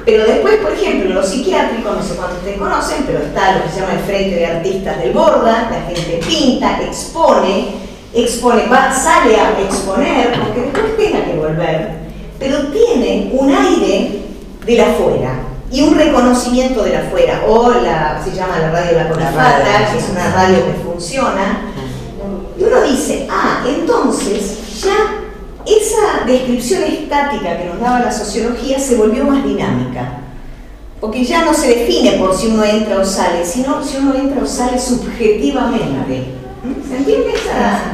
[SPEAKER 1] Pero después, por ejemplo, los psiquiátricos, no sé cuántos ustedes conocen, pero está lo que se llama el Frente de Artistas del Borda, la gente pinta, expone, sale a exponer, aunque después tenga que volver, pero tiene un aire de la afuera y un reconocimiento de la afuera, o se llama la radio La Colifata, que es una radio que funciona, y uno dice, entonces ya esa descripción estática que nos daba la sociología se volvió más dinámica, porque ya no se define por si uno entra o sale, sino si uno entra o sale subjetivamente. ¿Se entiende esa?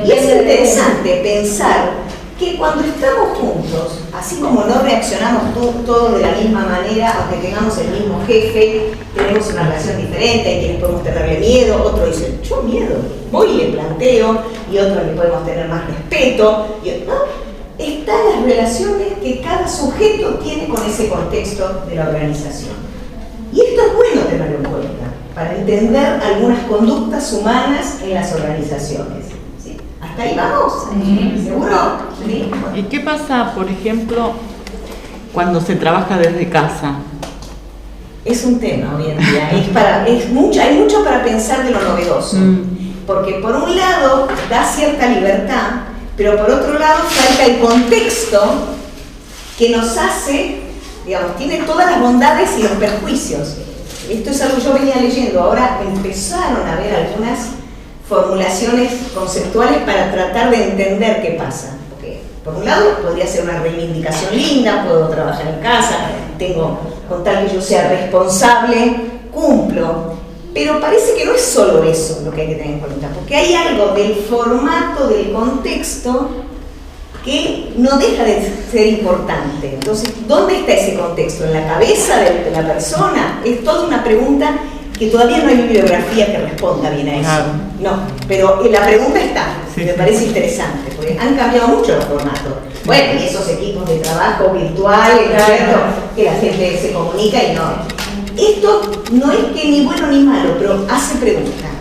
[SPEAKER 1] Y es interesante pensar que cuando estamos juntos, así como no reaccionamos todos de la misma manera, aunque tengamos el mismo jefe, tenemos una relación diferente, hay quienes podemos tenerle miedo, otro dice, yo miedo, voy y le planteo, y otros le podemos tener más respeto, ¿no? Están las relaciones que cada sujeto tiene con ese contexto de la organización. Y esto es bueno tenerlo en cuenta, para entender algunas conductas humanas en las organizaciones. ¿Sí? ¿Hasta ahí vamos? Sí. ¿Seguro? ¿Sí?
[SPEAKER 8] ¿Y qué pasa, por ejemplo, cuando se trabaja desde casa?
[SPEAKER 1] Es un tema hoy en día, hay mucho para pensar de lo novedoso. Porque por un lado da cierta libertad, pero por otro lado falta el contexto que nos hace digamos, tiene todas las bondades y los perjuicios. Esto es algo que yo venía leyendo, ahora empezaron a haber algunas formulaciones conceptuales para tratar de entender qué pasa. Porque, por un lado, podría ser una reivindicación linda, puedo trabajar en casa, con tal que yo sea responsable, cumplo. Pero parece que no es solo eso lo que hay que tener en cuenta, porque hay algo del formato, del contexto, que no deja de ser importante. Entonces, ¿dónde está ese contexto? ¿En la cabeza de la persona? Es toda una pregunta que todavía no hay bibliografía que responda bien a eso. No, pero la pregunta está, me parece interesante, porque han cambiado mucho los formatos. Bueno, y esos equipos de trabajo virtuales, ¿cierto? Que la gente se comunica y no. Esto no es que ni bueno ni malo, pero hace preguntas.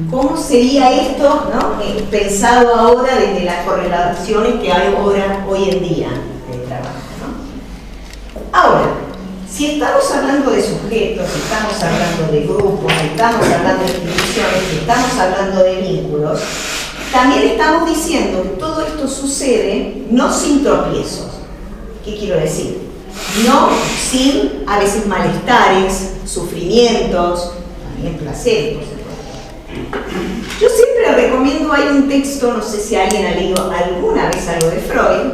[SPEAKER 1] ¿Cómo sería esto, ¿no? Pensado ahora desde las correlaciones que hay ahora, hoy en día de trabajo, ¿no? Ahora, si estamos hablando de sujetos, si estamos hablando de grupos, si estamos hablando de instituciones, si estamos hablando de vínculos, también estamos diciendo que todo esto sucede no sin tropiezos. ¿Qué quiero decir? No sin, a veces, malestares, sufrimientos, también placeres, por supuesto. Yo siempre recomiendo, hay un texto, no sé si alguien ha leído alguna vez algo de Freud,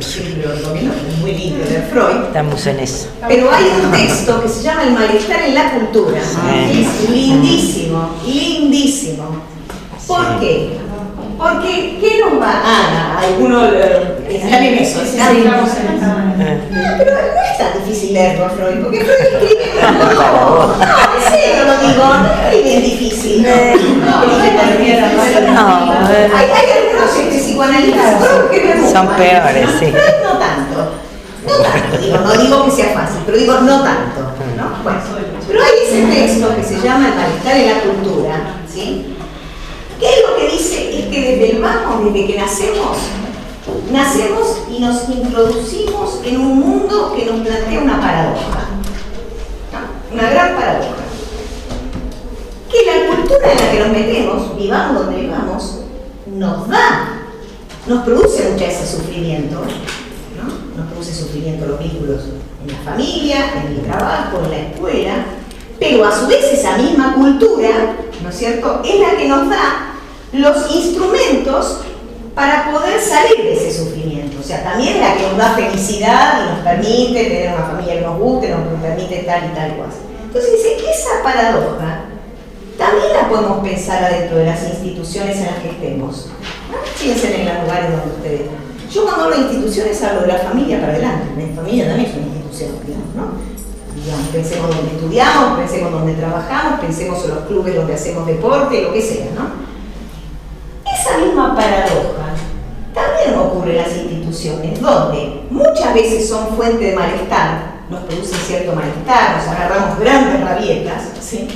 [SPEAKER 1] siempre lo recomiendo, es muy lindo de Freud.
[SPEAKER 2] Estamos en eso.
[SPEAKER 1] Pero hay un texto que se llama El malestar en la cultura, es lindísimo, lindísimo. ¿Por qué? Porque, ¿qué nos va a algunos están en eso? Pero no es tan difícil leerlo a Freud, porque Freud escribe no, en serio lo digo, no escribe difícil. No, hay algunos psicoanalistas que
[SPEAKER 2] son peores, sí.
[SPEAKER 1] No tanto. No tanto, no digo que sea fácil, pero digo no tanto, ¿no? Bueno, pero hay ese texto que se llama El malestar en la cultura, ¿sí? ¿Qué es lo que dice? Es que desde el vamos, desde que nacemos y nos introducimos en un mundo que nos plantea una paradoja, ¿no? Una gran paradoja. Que la cultura en la que nos metemos, vivamos donde vivamos, nos produce mucho ese sufrimiento, ¿no? Nos produce sufrimiento los vínculos en la familia, en el trabajo, en la escuela, pero a su vez esa misma cultura, ¿no es cierto?, es la que nos da los instrumentos para poder salir de ese sufrimiento. O sea, también la que nos da felicidad y nos permite tener una familia que nos guste, nos permite tal y tal cosa. Entonces dice, esa paradoja también la podemos pensar adentro de las instituciones en las que estemos. ¿No? Piensen en los lugares donde ustedes... Yo cuando hablo de instituciones hablo de la familia para adelante. Mi familia también es una institución, digamos, ¿no? Digamos, pensemos donde estudiamos, pensemos donde trabajamos, pensemos en los clubes donde hacemos deporte, lo que sea, ¿no? Esa misma paradoja también ocurre en las instituciones, donde muchas veces son fuente de malestar, nos producen cierto malestar, nos agarramos grandes rabietas, ¿sí?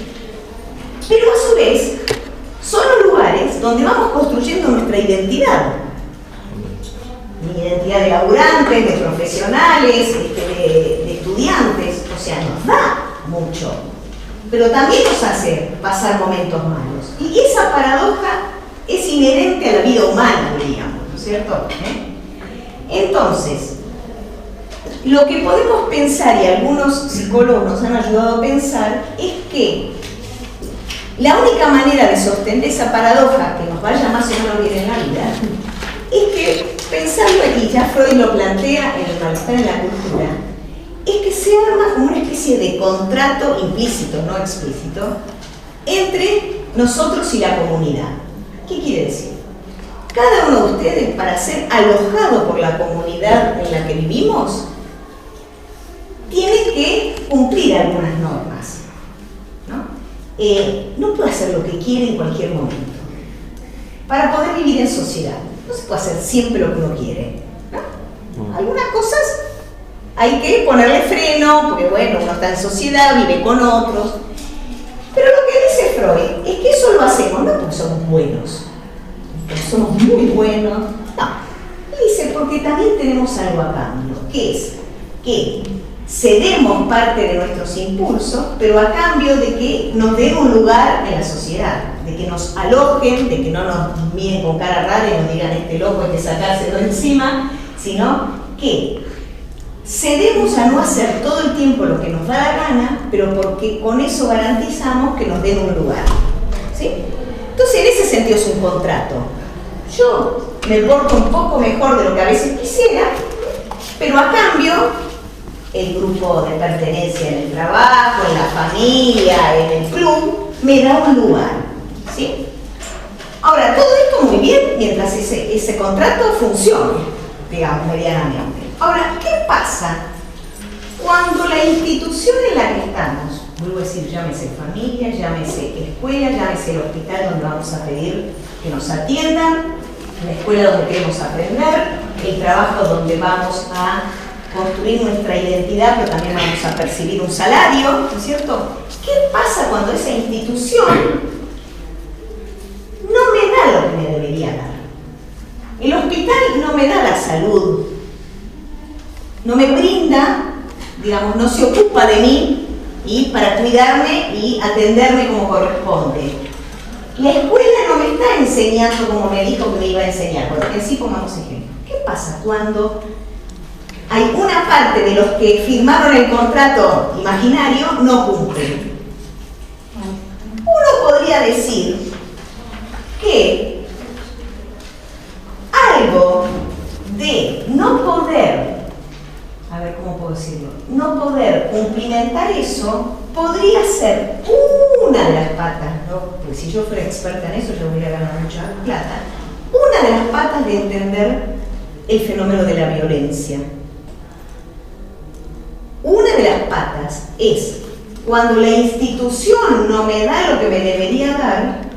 [SPEAKER 1] Pero a su vez son los lugares donde vamos construyendo nuestra identidad. Mi identidad de laburantes, de profesionales, de estudiantes, o sea, nos da mucho, pero también nos hace pasar momentos malos. Y esa paradoja es inherente a la vida humana, diríamos, ¿no es cierto? Entonces, lo que podemos pensar, y algunos psicólogos nos han ayudado a pensar, es que la única manera de sostener esa paradoja que nos vaya más o menos bien en la vida es que, pensando aquí, ya Freud lo plantea en El malestar en la cultura, es que se arma como una especie de contrato implícito, no explícito, entre nosotros y la comunidad. ¿Qué quiere decir? Cada uno de ustedes, para ser alojado por la comunidad en la que vivimos, tiene que cumplir algunas normas, ¿no? No puede hacer lo que quiere en cualquier momento. Para poder vivir en sociedad, no se puede hacer siempre lo que uno quiere, ¿no? Algunas cosas hay que ponerle freno, porque bueno, uno está en sociedad, vive con otros. Pero lo que dice Freud es que eso lo hacemos no porque somos buenos, porque somos muy buenos, no. Dice porque también tenemos algo a cambio, que es que cedemos parte de nuestros impulsos, pero a cambio de que nos den un lugar en la sociedad, de que nos alojen, de que no nos miren con cara rara y nos digan este loco hay que sacárselo encima, sino que cedemos a no hacer todo el tiempo lo que nos da la gana, pero porque con eso garantizamos que nos den un lugar. ¿Sí? Entonces, en ese sentido es un contrato. Yo me porto un poco mejor de lo que a veces quisiera, pero a cambio, el grupo de pertenencia en el trabajo, en la familia, en el club, me da un lugar. ¿Sí? Ahora, todo esto muy bien mientras ese contrato funcione, digamos, medianamente. Ahora, ¿qué pasa cuando la institución en la que estamos, vuelvo a decir, llámese familia, llámese escuela, llámese el hospital donde vamos a pedir que nos atiendan, la escuela donde queremos aprender, el trabajo donde vamos a construir nuestra identidad, pero también vamos a percibir un salario, ¿no es cierto? ¿Qué pasa cuando esa institución no me da lo que me debería dar? El hospital no me da la salud, no me brinda, digamos, no se ocupa de mí y para cuidarme y atenderme como corresponde. La escuela no me está enseñando como me dijo que me iba a enseñar, porque así pongamos ejemplo. ¿Qué pasa cuando hay una parte de los que firmaron el contrato imaginario no cumplen? Uno podría decir que algo de no poder, a ver cómo puedo decirlo, no poder cumplimentar eso podría ser una de las patas, ¿no? Porque si yo fuera experta en eso yo hubiera ganado mucha plata, una de las patas de entender el fenómeno de la violencia. Una de las patas es cuando la institución no me da lo que me debería dar,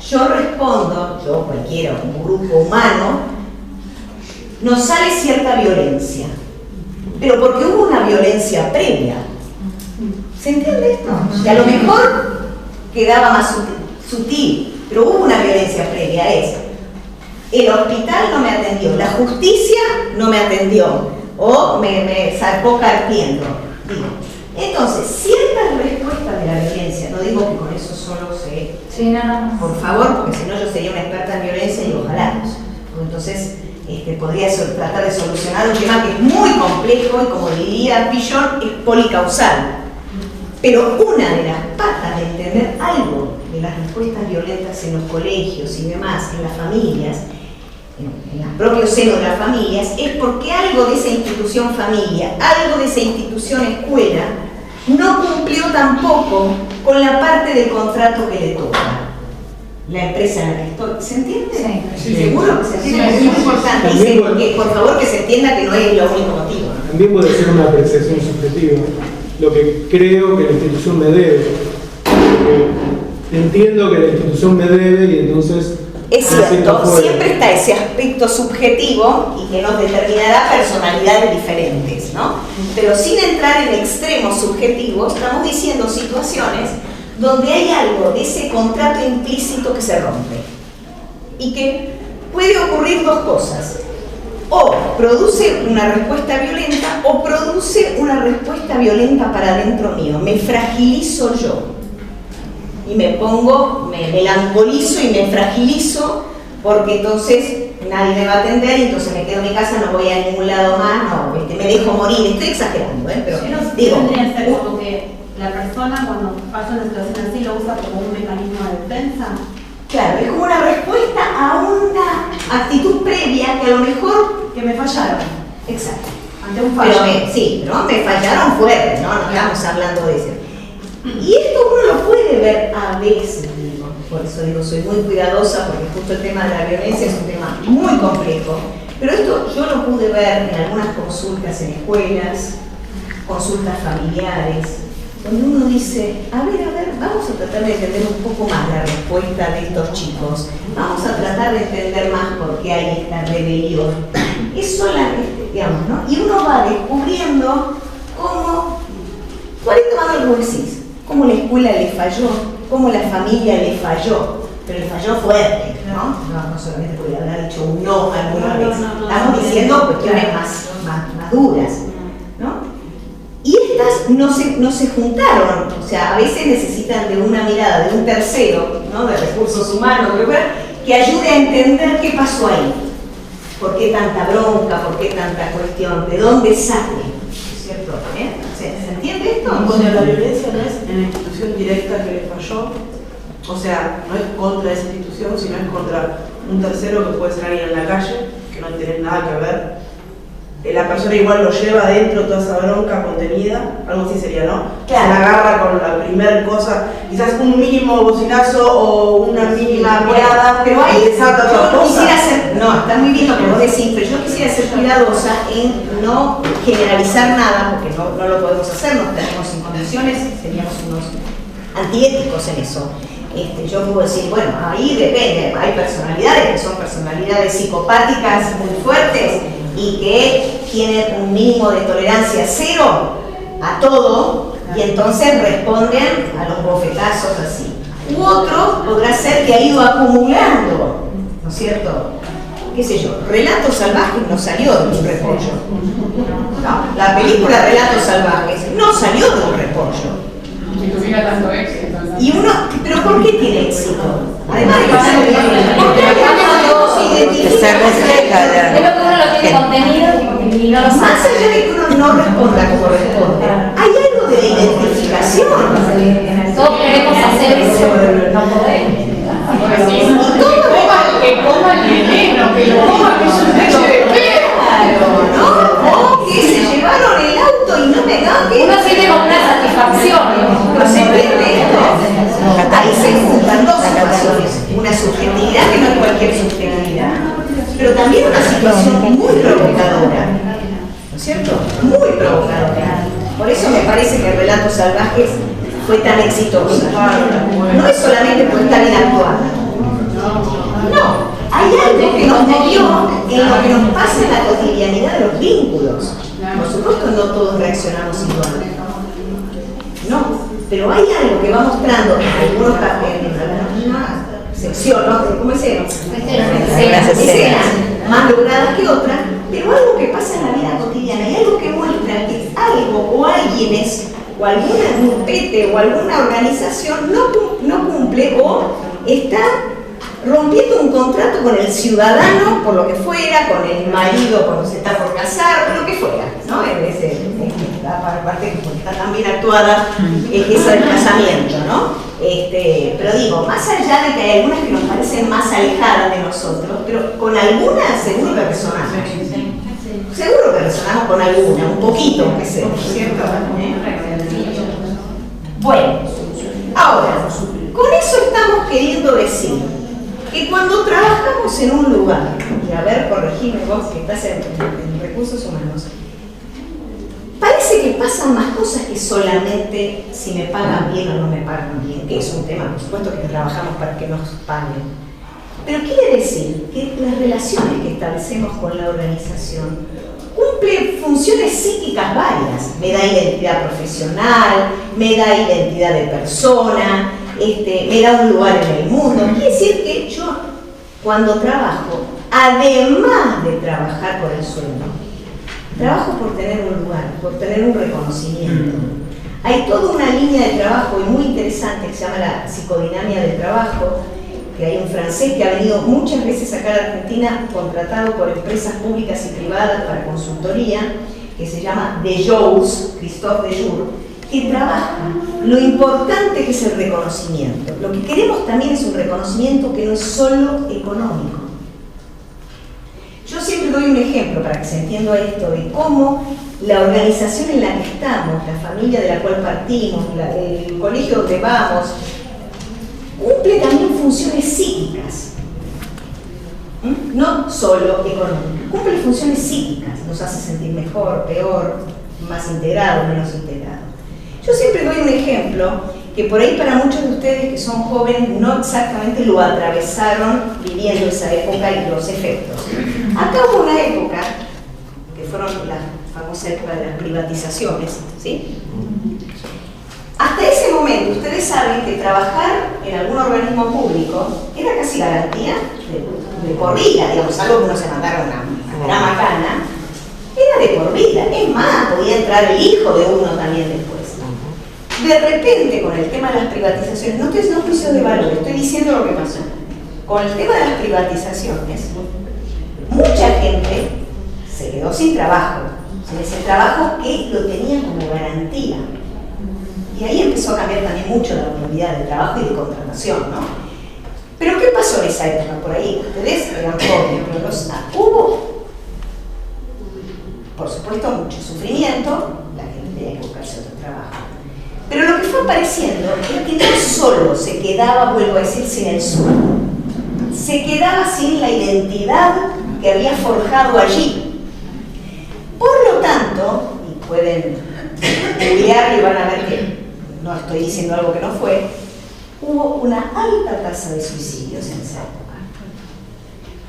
[SPEAKER 1] yo respondo, yo cualquiera, un grupo humano, nos sale cierta violencia, pero porque hubo una violencia previa. ¿Se entiende esto? Que a lo mejor quedaba más sutil, pero hubo una violencia previa. Es, el hospital no me atendió, la justicia no me atendió, o me sacó carpiendo. Digo, entonces, ciertas respuestas de la violencia, no digo que con eso solo se...
[SPEAKER 6] Sí, no.
[SPEAKER 1] Por favor, porque si no yo sería una experta en violencia y ojalá. Entonces, podría tratar de solucionar un tema que es muy complejo y, como diría Pillon, es policausal. Pero una de las patas de entender algo de las respuestas violentas en los colegios y demás, en las familias, en el propio seno de las familias, es porque algo de esa institución familia, algo de esa institución escuela, no cumplió tampoco con la parte del contrato que le toca. La empresa en la que estoy, ¿se entiende? Sí. Seguro que se entiende, sí, es muy importante. Y porque, por favor, que se entienda que no es lo único motivo, ¿no?
[SPEAKER 9] También puede ser una apreciación subjetiva, lo que creo que la institución me debe. Porque entiendo que la institución me debe y entonces...
[SPEAKER 1] Es cierto, siempre está ese aspecto subjetivo y que nos determinará personalidades diferentes, ¿no? Pero sin entrar en extremos subjetivos, estamos diciendo situaciones donde hay algo de ese contrato implícito que se rompe y que puede ocurrir dos cosas: o produce una respuesta violenta o produce una respuesta violenta para adentro mío, me fragilizo yo y me pongo, me melancolizo y me fragilizo porque entonces nadie me va a atender y entonces me quedo en mi casa, no voy a ningún lado más, no, me dejo morir, estoy exagerando, pero digo,
[SPEAKER 3] tendría que ser como que la persona cuando pasa una situación así lo usa como un mecanismo de defensa.
[SPEAKER 1] Claro, es como una respuesta a una actitud previa que a lo mejor...
[SPEAKER 3] Que me fallaron.
[SPEAKER 1] Exacto.
[SPEAKER 3] Ante un fallo.
[SPEAKER 1] Pero me fallaron fuerte, ¿no? No estamos hablando de eso. Y esto uno lo puede ver a veces, digo, por eso digo, soy muy cuidadosa porque justo el tema de la violencia es un tema muy complejo. Pero esto yo lo pude ver en algunas consultas en escuelas, consultas familiares, donde uno dice, a ver, vamos a tratar de entender un poco más la respuesta de estos chicos, vamos a tratar de entender más por qué hay esta rebelión. Es solamente, digamos, ¿no? Y uno va descubriendo cómo, por esto va lo que vos decís, cómo la escuela le falló, cómo la familia le falló, pero le falló fuerte, ¿no? No solamente porque habrá dicho un no alguna vez, estamos diciendo cuestiones más duras, ¿no? Y estas no se juntaron, o sea, a veces necesitan de una mirada de un tercero, ¿no? De recursos humanos, que ayude a entender qué pasó ahí. ¿Por qué tanta bronca? ¿Por qué tanta cuestión? ¿De dónde sale? ¿Cierto? ¿Se entiende esto?
[SPEAKER 4] Cuando la violencia no es en la institución directa que le falló, o sea, no es contra esa institución, sino es contra un tercero que puede ser alguien en la calle, que no tiene nada que ver. La persona igual lo lleva adentro toda esa bronca contenida, algo así sería, ¿no?
[SPEAKER 1] Claro.
[SPEAKER 4] Se la agarra con la primera cosa, quizás un mínimo bocinazo o una mínima mirada,
[SPEAKER 1] pero ahí
[SPEAKER 4] desata otra
[SPEAKER 1] yo
[SPEAKER 4] cosa.
[SPEAKER 1] quisiera ser, no, está muy bien lo que vos decís, pero yo quisiera ser cuidadosa en no generalizar nada, porque no lo podemos hacer, no tenemos en condiciones, seríamos unos antiéticos en eso. Yo puedo decir, bueno, ahí depende, hay personalidades que son personalidades psicopáticas muy fuertes y que tienen un mínimo de tolerancia cero a todo y entonces responden a los bofetazos así. U otro podrá ser que ha ido acumulando, ¿no es cierto? ¿Qué sé yo? Relatos Salvajes no salió de un repollo. No, la película Relatos Salvajes no salió de un repollo.
[SPEAKER 10] Si tuviera tanto éxito.
[SPEAKER 1] Y uno, ¿pero por qué tiene éxito? Además de que se identifica.
[SPEAKER 6] Es lo que uno lo tiene contenido y no lo
[SPEAKER 1] Más
[SPEAKER 6] sabe.
[SPEAKER 1] allá de que uno no responda como responde, hay algo de la identificación.
[SPEAKER 6] Todos queremos hacer eso, pero no podemos.
[SPEAKER 10] Que coma el veneno, que lo coma, que es un leche de perro.
[SPEAKER 1] Claro, ¿no? O que se llevaron el auto y no me da que...
[SPEAKER 6] Uno siente como una satisfacción.
[SPEAKER 1] ¿No se entiende esto? Ahí se juntan dos situaciones. Una subjetividad que no es cualquier subjetividad, pero también una situación muy provocadora. ¿No es cierto? Muy provocadora. Por eso me parece que Relatos Salvajes fue tan exitosa. No es solamente por estar bien actuada. No, hay algo que nos movió en lo que nos pasa en la cotidianidad de los vínculos. Por supuesto no todos reaccionamos igual. No, pero hay algo que va mostrando en algunos en una sección, ¿no? ¿Cómo se llama? Escenas más logradas que otras, pero algo que pasa en la vida cotidiana y algo que muestra que algo o alguienes o alguna grupete o alguna organización no cumple o está rompiendo un contrato con el ciudadano, por lo que fuera, con el marido cuando se está por casar, lo que fuera, ¿no? Aparte porque está tan bien actuada, esa del casamiento, ¿no? Pero digo, más allá de que hay algunas que nos parecen más alejadas de nosotros, pero con algunas seguro que resonamos. Seguro que resonamos con alguna, un poquito aunque sea, ¿cierto? Bueno, ahora, con eso estamos queriendo decir que cuando trabajamos en un lugar, y a ver, corregime vos que estás en recursos humanos, parece que pasan más cosas que solamente si me pagan bien o no me pagan bien, que es un tema, por supuesto que trabajamos para que nos paguen. Pero quiere decir que las relaciones que establecemos con la organización cumplen funciones psíquicas varias. Me da identidad profesional, me da identidad de persona, me da un lugar en el mundo. Quiere decir que yo, cuando trabajo, además de trabajar por el sueldo, trabajo por tener un lugar, por tener un reconocimiento. Hay toda una línea de trabajo muy interesante que se llama la psicodinamia del trabajo, que hay un francés que ha venido muchas veces acá a la Argentina, contratado por empresas públicas y privadas para consultoría, que se llama Dejoux, Christophe Dejoux, que trabaja lo importante que es el reconocimiento. Lo que queremos también es un reconocimiento que no es solo económico. Yo siempre doy un ejemplo para que se entienda esto de cómo la organización en la que estamos, la familia de la cual partimos, el colegio donde vamos, cumple también funciones psíquicas, no solo económicas, cumple funciones psíquicas, nos hace sentir mejor, peor, más integrado, menos integrado. Yo siempre doy un ejemplo que por ahí para muchos de ustedes que son jóvenes no exactamente lo atravesaron viviendo esa época y los efectos. Acá hubo una época, que fueron la famosa época de las privatizaciones, ¿sí? Hasta ese momento, ustedes saben que trabajar en algún organismo público era casi garantía de por vida, digamos, algo que uno se mandara una gran macana, era de por vida. Es más, podía entrar el hijo de uno también después. De repente, con el tema de las privatizaciones, no estoy haciendo juicio de valor, estoy diciendo lo que pasó. Con el tema de las privatizaciones, mucha gente se quedó sin trabajo, sin ese trabajo que lo tenía como garantía. Y ahí empezó a cambiar también mucho la modalidad de trabajo y de contratación, ¿no? Pero ¿qué pasó en esa época? Por ahí, ustedes eran jóvenes, pero hubo, por supuesto, mucho sufrimiento, la gente tenía que buscarse otro trabajo. Pero lo que fue apareciendo es que no solo se quedaba, vuelvo a decir, sin el sueldo, se quedaba sin la identidad que había forjado allí. Por lo tanto, y pueden estudiar y van a ver que no estoy diciendo algo que no fue, hubo una alta tasa de suicidios en esa época.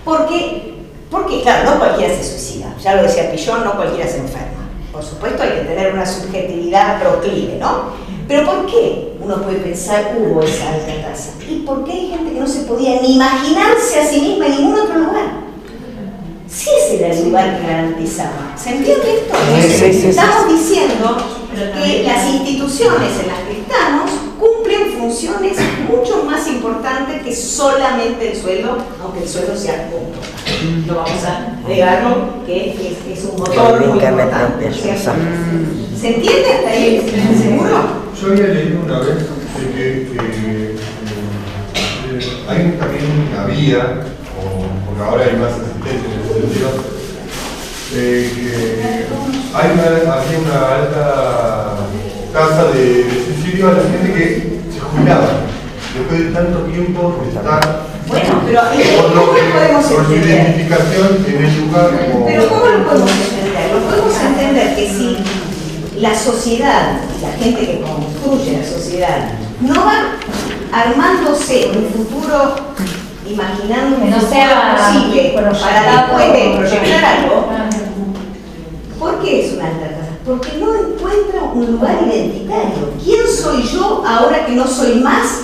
[SPEAKER 1] Porque, claro, no cualquiera se suicida, ya lo decía Pillon, no cualquiera se enferma. Por supuesto hay que tener una subjetividad proclive, ¿no? Pero ¿por qué uno puede pensar hubo esa alta tasa? ¿Y por qué hay gente que no se podía ni imaginarse a sí misma en ningún otro lugar? Sí, ese era el lugar que garantizaba. ¿Se entiende esto? Estamos diciendo que las instituciones en las que estamos cumplen funciones mucho más importantes que solamente el sueldo, aunque el sueldo sea punto. No vamos a negarlo, que es un motor muy importante, ¿cierto? ¿Se entiende hasta ahí? ¿Seguro?
[SPEAKER 7] Yo había leído una vez de que hay también porque ahora hay más asistencia en ese sentido, que había una alta tasa de suicidio a la gente que se jubilaba después de tanto tiempo de estar.
[SPEAKER 1] Bueno, pero ¿cómo lo podemos
[SPEAKER 7] por su
[SPEAKER 1] entender?
[SPEAKER 7] identificación en el lugar como...
[SPEAKER 1] Pero ¿cómo lo podemos entender? Lo podemos entender que si la sociedad, la gente que construye la sociedad, no va armándose en un futuro, imaginando
[SPEAKER 6] que no sea
[SPEAKER 1] posible para después de proyectar algo, ¿por qué es una alta tasa? Porque no encuentra un lugar identitario. ¿Quién soy yo ahora que no soy más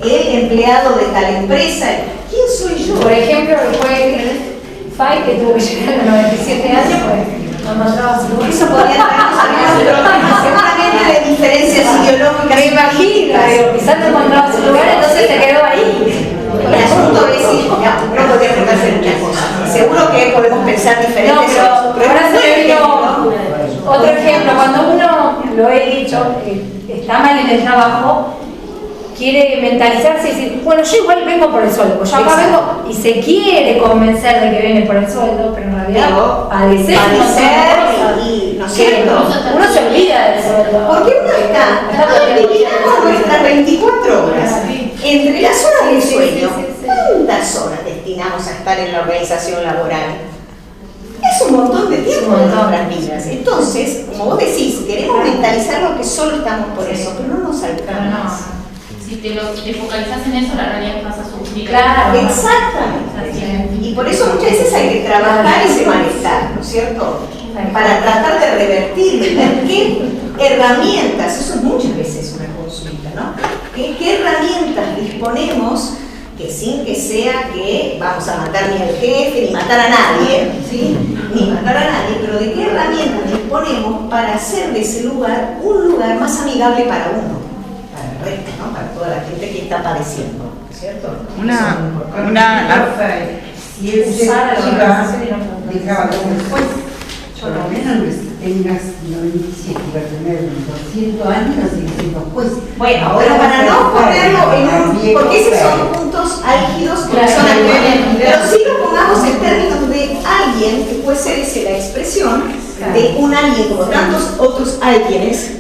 [SPEAKER 1] el empleado de tal empresa? ¿Quién soy yo?
[SPEAKER 6] Por ejemplo, fue Fay, que tuvo que llegar a los 97 años, pues no encontraba su lugar.
[SPEAKER 1] Eso podría traernos a otro tema, seguramente de diferencias ideológicas.
[SPEAKER 6] Me imagino, quizás no encontraba su lugar, entonces se quedó ahí.
[SPEAKER 1] El asunto es si no podría preguntarse muchas cosas. Seguro que podemos pensar diferentes.
[SPEAKER 6] No, pero ahora se me vino otro ejemplo. Cuando uno, lo he dicho, está mal en el trabajo, quiere mentalizarse y decir, bueno, yo igual vengo por el sueldo, pues yo acá vengo, y se quiere convencer de que viene por el sueldo, pero en realidad padecer
[SPEAKER 1] y ¿no es cierto?
[SPEAKER 6] Uno se olvida del sueldo.
[SPEAKER 1] Porque uno está dividiendo nuestras 24 horas entre las horas del sueño. ¿Cuántas horas destinamos a estar en la organización laboral? Es un montón de tiempo en nuestras vidas. Entonces, como vos decís, queremos mentalizar lo que solo estamos por eso, pero no nos alcanza.
[SPEAKER 5] Si te focalizas en eso, la realidad es que vas a sufrir.
[SPEAKER 1] Claro, exactamente. Y por eso muchas veces hay que trabajar ese malestar, ¿no es cierto? Para tratar de revertir, de ver qué herramientas, eso muchas veces una consulta, ¿no? ¿Qué herramientas disponemos que sin que sea que vamos a matar ni al jefe, ni matar a nadie, ¿sí? Ni matar a nadie, pero de qué herramientas disponemos para hacer de ese lugar un lugar más amigable para uno? Resto, ¿no? Para toda la gente que está padeciendo, ¿cierto?
[SPEAKER 10] Si es chica, dejaba como después, por lo menos tengas 97 y va a tener 200 años y siendo juez.
[SPEAKER 1] Bueno, pero para no ponerlo en un... porque esos son puntos álgidos que son actuales, pero sí lo pongamos en términos de alguien que puede ser esa la expresión de un alguien como tantos otros alguienes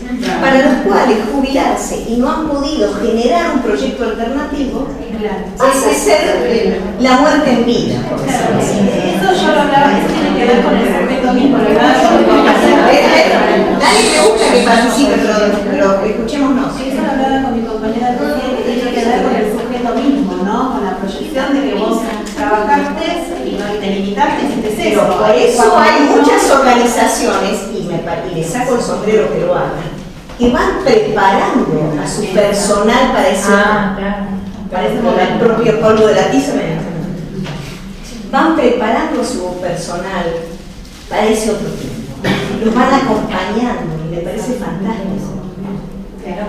[SPEAKER 1] para los cuales jubilarse y no han podido generar un proyecto alternativo hace ser la muerte en vida.
[SPEAKER 3] Eso yo lo hablaba, eso tiene que ver con el sujeto mismo.
[SPEAKER 1] Nadie me gusta que participe, pero escuchémonos.
[SPEAKER 3] Eso lo hablaba con mi compañera que tiene que ver con el sujeto mismo, ¿no? Con la proyección de que vos trabajaste y te limitaste y hiciste eso.
[SPEAKER 1] Pero por eso hay muchas organizaciones, y le saco el sombrero que lo hagan, que van preparando a su personal para ese el propio polvo de la tiza. Van preparando a su personal para ese otro tiempo. Los van acompañando y me parece fantástico.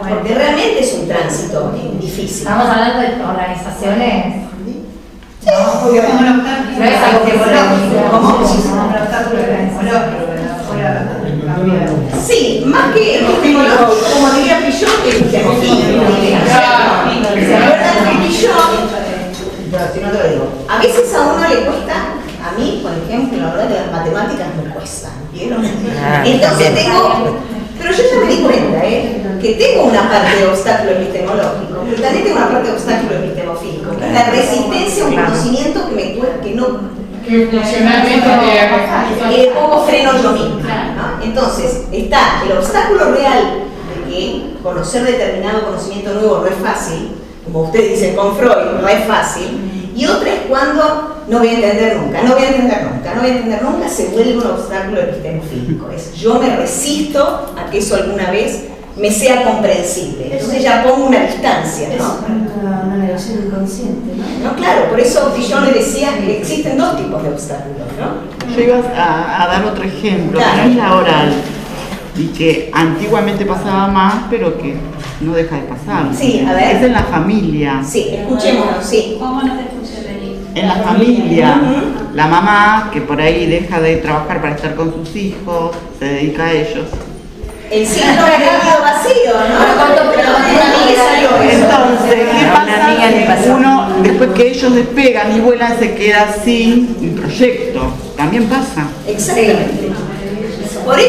[SPEAKER 1] Porque realmente es un tránsito difícil.
[SPEAKER 6] Estamos hablando de organizaciones
[SPEAKER 3] No, porque como un obstáculo.
[SPEAKER 6] No es algo
[SPEAKER 3] epistemológico.
[SPEAKER 1] ¿Cómo?
[SPEAKER 3] Sí, como un obstáculo epistemológico, fuera.
[SPEAKER 1] Sí, más que epistemológico, como diría Pillon, es epistemofílico. ¿Se acuerdan de Pillon? Si no lo digo. A veces a uno le cuesta, a mí, por ejemplo, la verdad que las matemáticas me cuestan, ¿vieron? Entonces tengo, pero yo ya me di cuenta, que tengo una parte de obstáculo epistemológico, pero también tengo una parte de obstáculo epistemofílico. La resistencia a un conocimiento que me cuesta, que no...
[SPEAKER 11] Que funcionalmente
[SPEAKER 1] que poco freno yo misma, ¿no? Entonces, está el obstáculo real de que conocer determinado conocimiento nuevo no es fácil, como usted dice con Freud, no es fácil, y otra es cuando no voy a entender nunca, se vuelve un obstáculo epistemofílico. Es yo me resisto a que eso alguna vez me sea comprensible. Entonces ya pongo una distancia, ¿no?
[SPEAKER 10] Una negación inconsciente, ¿no?
[SPEAKER 1] No, claro, por eso Pillon le decía que existen dos tipos de obstáculos, ¿no?
[SPEAKER 8] Yo iba a dar otro ejemplo,
[SPEAKER 1] Claro.
[SPEAKER 8] que no es la oral, y que antiguamente pasaba más, pero que no deja de pasar.
[SPEAKER 1] Sí, a ver.
[SPEAKER 8] Es en la familia.
[SPEAKER 1] Sí, escuchémonos, sí.
[SPEAKER 5] ¿Cómo no te escuché venir?
[SPEAKER 8] En la familia, la mamá que por ahí deja de trabajar para estar con sus hijos, se dedica a ellos.
[SPEAKER 1] El síndrome del nido vacío, ¿no?
[SPEAKER 8] Entonces, ¿qué pasa? Uno, después que ellos despegan y vuelan, se queda sin un proyecto. También pasa.
[SPEAKER 1] Exactamente. Por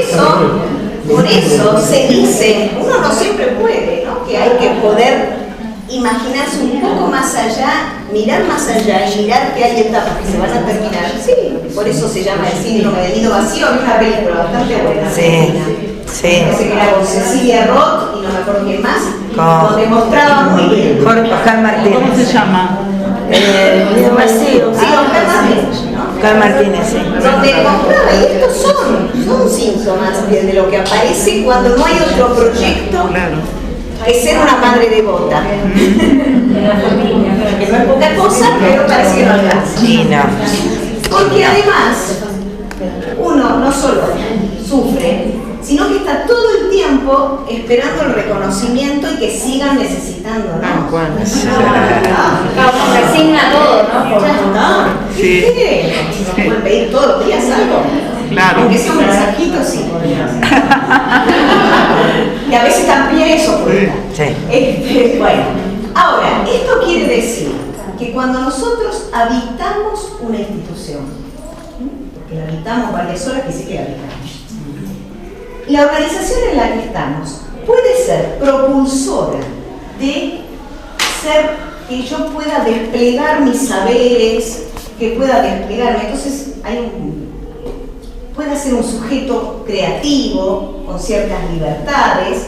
[SPEAKER 1] eso se dice, uno no siempre puede, ¿no? Que hay que poder imaginarse un poco más allá, mirar más allá y mirar que hay etapas que se van a terminar. Sí, por eso se llama el síndrome del nido vacío, es una película bastante buena.
[SPEAKER 2] Sí.
[SPEAKER 1] Parece que era con Cecilia Roth y no me acuerdo quién más, donde mostraba muy bien.
[SPEAKER 2] Oscar Martínez.
[SPEAKER 8] ¿Cómo se llama?
[SPEAKER 2] Nido vacío.
[SPEAKER 1] Sí, Oscar Martínez, ¿no?
[SPEAKER 2] Oscar Martínez, sí.
[SPEAKER 1] Donde mostraba, y estos son síntomas de lo que aparece cuando no hay otro proyecto que ser una madre devota. Que no es poca cosa, pero parece que no alcanza.
[SPEAKER 2] Sí, no.
[SPEAKER 1] Porque además, uno no solo sufre, sino que está todo el tiempo esperando el reconocimiento y que sigan necesitando, ¿no?
[SPEAKER 6] Se resigna todo, ¿no?
[SPEAKER 1] Ya está.
[SPEAKER 8] Sí.
[SPEAKER 1] ¿Qué? ¿Nos pueden pedir todos los días algo?
[SPEAKER 8] Claro.
[SPEAKER 1] Aunque sea un mensajito, sí. Y a veces también eso puede.
[SPEAKER 2] Sí.
[SPEAKER 1] Bueno, ahora, esto quiere decir que cuando nosotros habitamos una institución, porque la habitamos varias horas, que sí que la habitamos, la organización en la que estamos puede ser propulsora de ser que yo pueda desplegar mis saberes, que pueda desplegarme. Entonces puede ser un sujeto creativo, con ciertas libertades,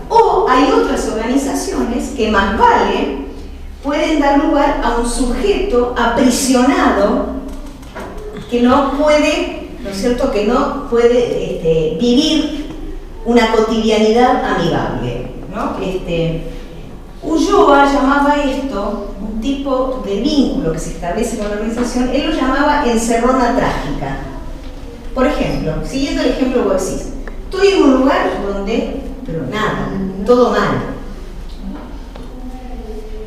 [SPEAKER 1] o hay otras organizaciones que más vale pueden dar lugar a un sujeto aprisionado que no puede, ¿no es cierto?, que no puede vivir una cotidianidad amigable, ¿no? Ulloa llamaba esto un tipo de vínculo que se establece con la organización, él lo llamaba encerrona trágica. Por ejemplo, siguiendo el ejemplo que vos decís, estoy en un lugar donde, pero nada, todo mal.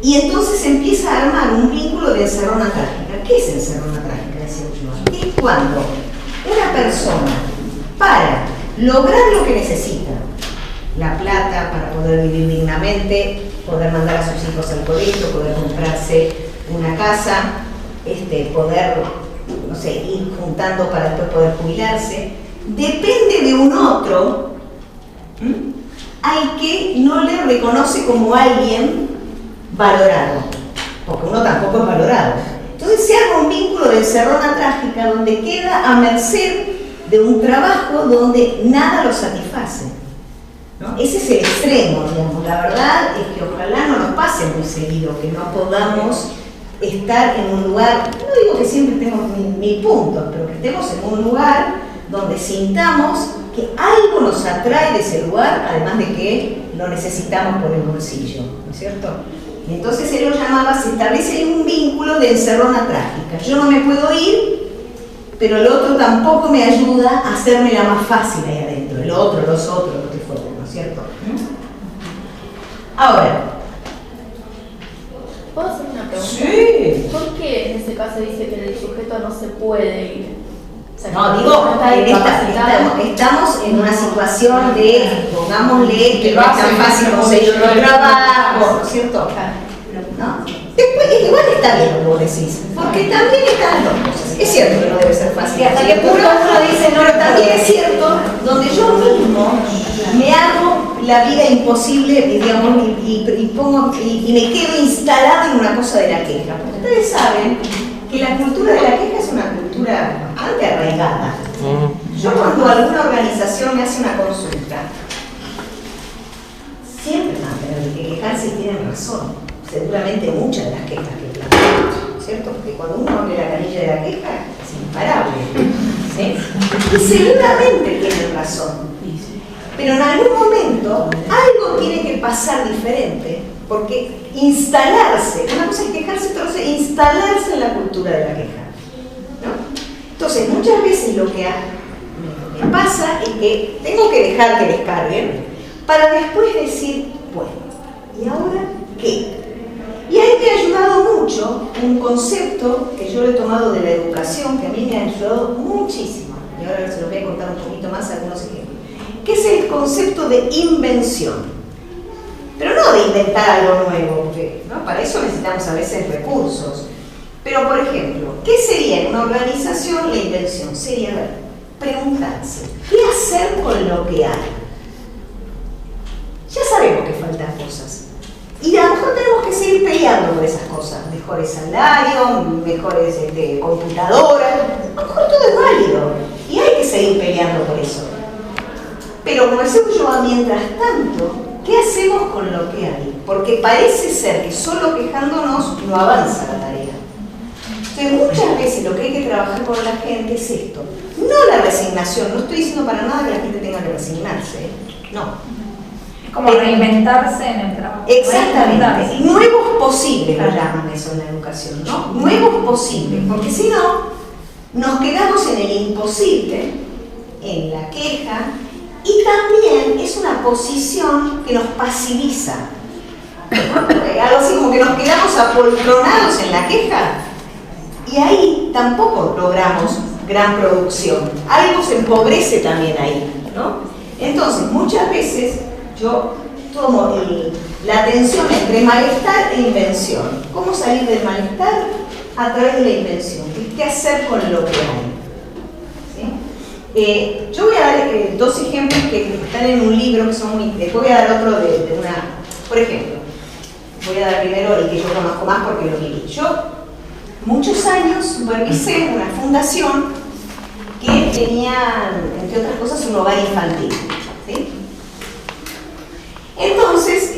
[SPEAKER 1] Y entonces empieza a armar un vínculo de encerrona trágica. ¿Qué es encerrona trágica? Decía Ulloa. Es cuando una persona, para lograr lo que necesita, la plata para poder vivir dignamente, poder mandar a sus hijos al colegio, poder comprarse una casa, poder, no sé, ir juntando para después poder jubilarse, depende de un otro al que no le reconoce como alguien valorado, porque uno tampoco es valorado. Entonces se arma un vínculo de encerrona trágica donde queda a merced de un trabajo donde nada lo satisface, ¿no? Ese es el extremo, digamos. La verdad es que ojalá no nos pase muy seguido, que no podamos estar en un lugar, no digo que siempre estemos mil puntos, pero que estemos en un lugar donde sintamos que algo nos atrae de ese lugar, además de que lo necesitamos por el bolsillo, ¿no es cierto? Y entonces él lo llamaba, se establece un vínculo de encerrona trágica. Yo no me puedo ir, pero el otro tampoco me ayuda a hacerme la más fácil ahí adentro, el otro, los otros, lo que fuera, ¿no es cierto? Ahora,
[SPEAKER 12] ¿Puedo hacer una pregunta?
[SPEAKER 1] Sí.
[SPEAKER 12] ¿Por qué en ese
[SPEAKER 11] caso dice que el sujeto no se puede ir. O sea,
[SPEAKER 1] No,
[SPEAKER 11] que
[SPEAKER 1] digo,
[SPEAKER 11] no está
[SPEAKER 1] estamos en una situación de, pongámosle, que no es tan fácil conseguir un trabajo, ¿no es cierto? ¿No? Después, igual está bien lo que vos decís, porque también están las dos cosas. Es cierto que no debe ser fácil.
[SPEAKER 6] Y hasta qué punto uno dice no,
[SPEAKER 1] pero también es cierto, donde yo mismo me hago la vida imposible, digamos, y me quedo instalada en una cosa de la queja. Porque ustedes saben que la cultura de la queja es una cultura bastante arraigada. Yo cuando alguna organización me hace una consulta, siempre van a tener que quejarse y tienen razón. Seguramente muchas de las quejas que plantean, ¿cierto? Porque cuando uno abre la canilla de la queja es imparable, ¿sí? Y seguramente tienen razón. Pero en algún momento algo tiene que pasar diferente, porque instalarse, una cosa es quejarse, otra cosa es instalarse en la cultura de la queja, ¿no? Entonces, muchas veces lo que me pasa es que tengo que dejar que descarguen para después decir, bueno, ¿y ahora qué? Y ahí me ha ayudado mucho un concepto que yo he tomado de la educación, que a mí me ha ayudado muchísimo, y ahora se lo voy a contar un poquito más algunos ejemplos, que es el concepto de invención. Pero no de inventar algo nuevo, porque, ¿no? Para eso necesitamos a veces recursos. Pero, por ejemplo, ¿qué sería en una organización la invención? Sería, a ver, preguntarse, ¿qué hacer con lo que hay? Ya sabemos que faltan cosas. Y a lo mejor tenemos que seguir peleando por esas cosas. Mejores salarios, mejores computadoras. A lo mejor todo es válido. Y hay que seguir peleando por eso. Pero como decía yo, mientras tanto, ¿qué hacemos con lo que hay? Porque parece ser que solo quejándonos no avanza la tarea. Entonces, muchas veces lo que hay que trabajar con la gente es esto. No la resignación. No estoy diciendo para nada que la gente tenga que resignarse. No.
[SPEAKER 6] Como reinventarse en el trabajo.
[SPEAKER 1] Exactamente. Y nuevos posibles lo llaman eso en la educación, ¿no? Nuevos posibles, porque si no, nos quedamos en el imposible, en la queja, y también es una posición que nos pasiviza. Algo así como que nos quedamos apoltronados en la queja, y ahí tampoco logramos gran producción. Algo se empobrece también ahí, ¿no? Entonces, muchas veces yo tomo la tensión entre malestar e invención. ¿Cómo salir del malestar? A través de la invención. ¿Qué hacer con lo que hay? ¿Sí? Yo voy a dar dos ejemplos que están en un libro que son muy... Después voy a dar otro de una... Por ejemplo, voy a dar primero el que yo conozco más porque lo viví. Yo, muchos años, supervisé una fundación que tenía, entre otras cosas, un hogar infantil. ¿Sí? Entonces,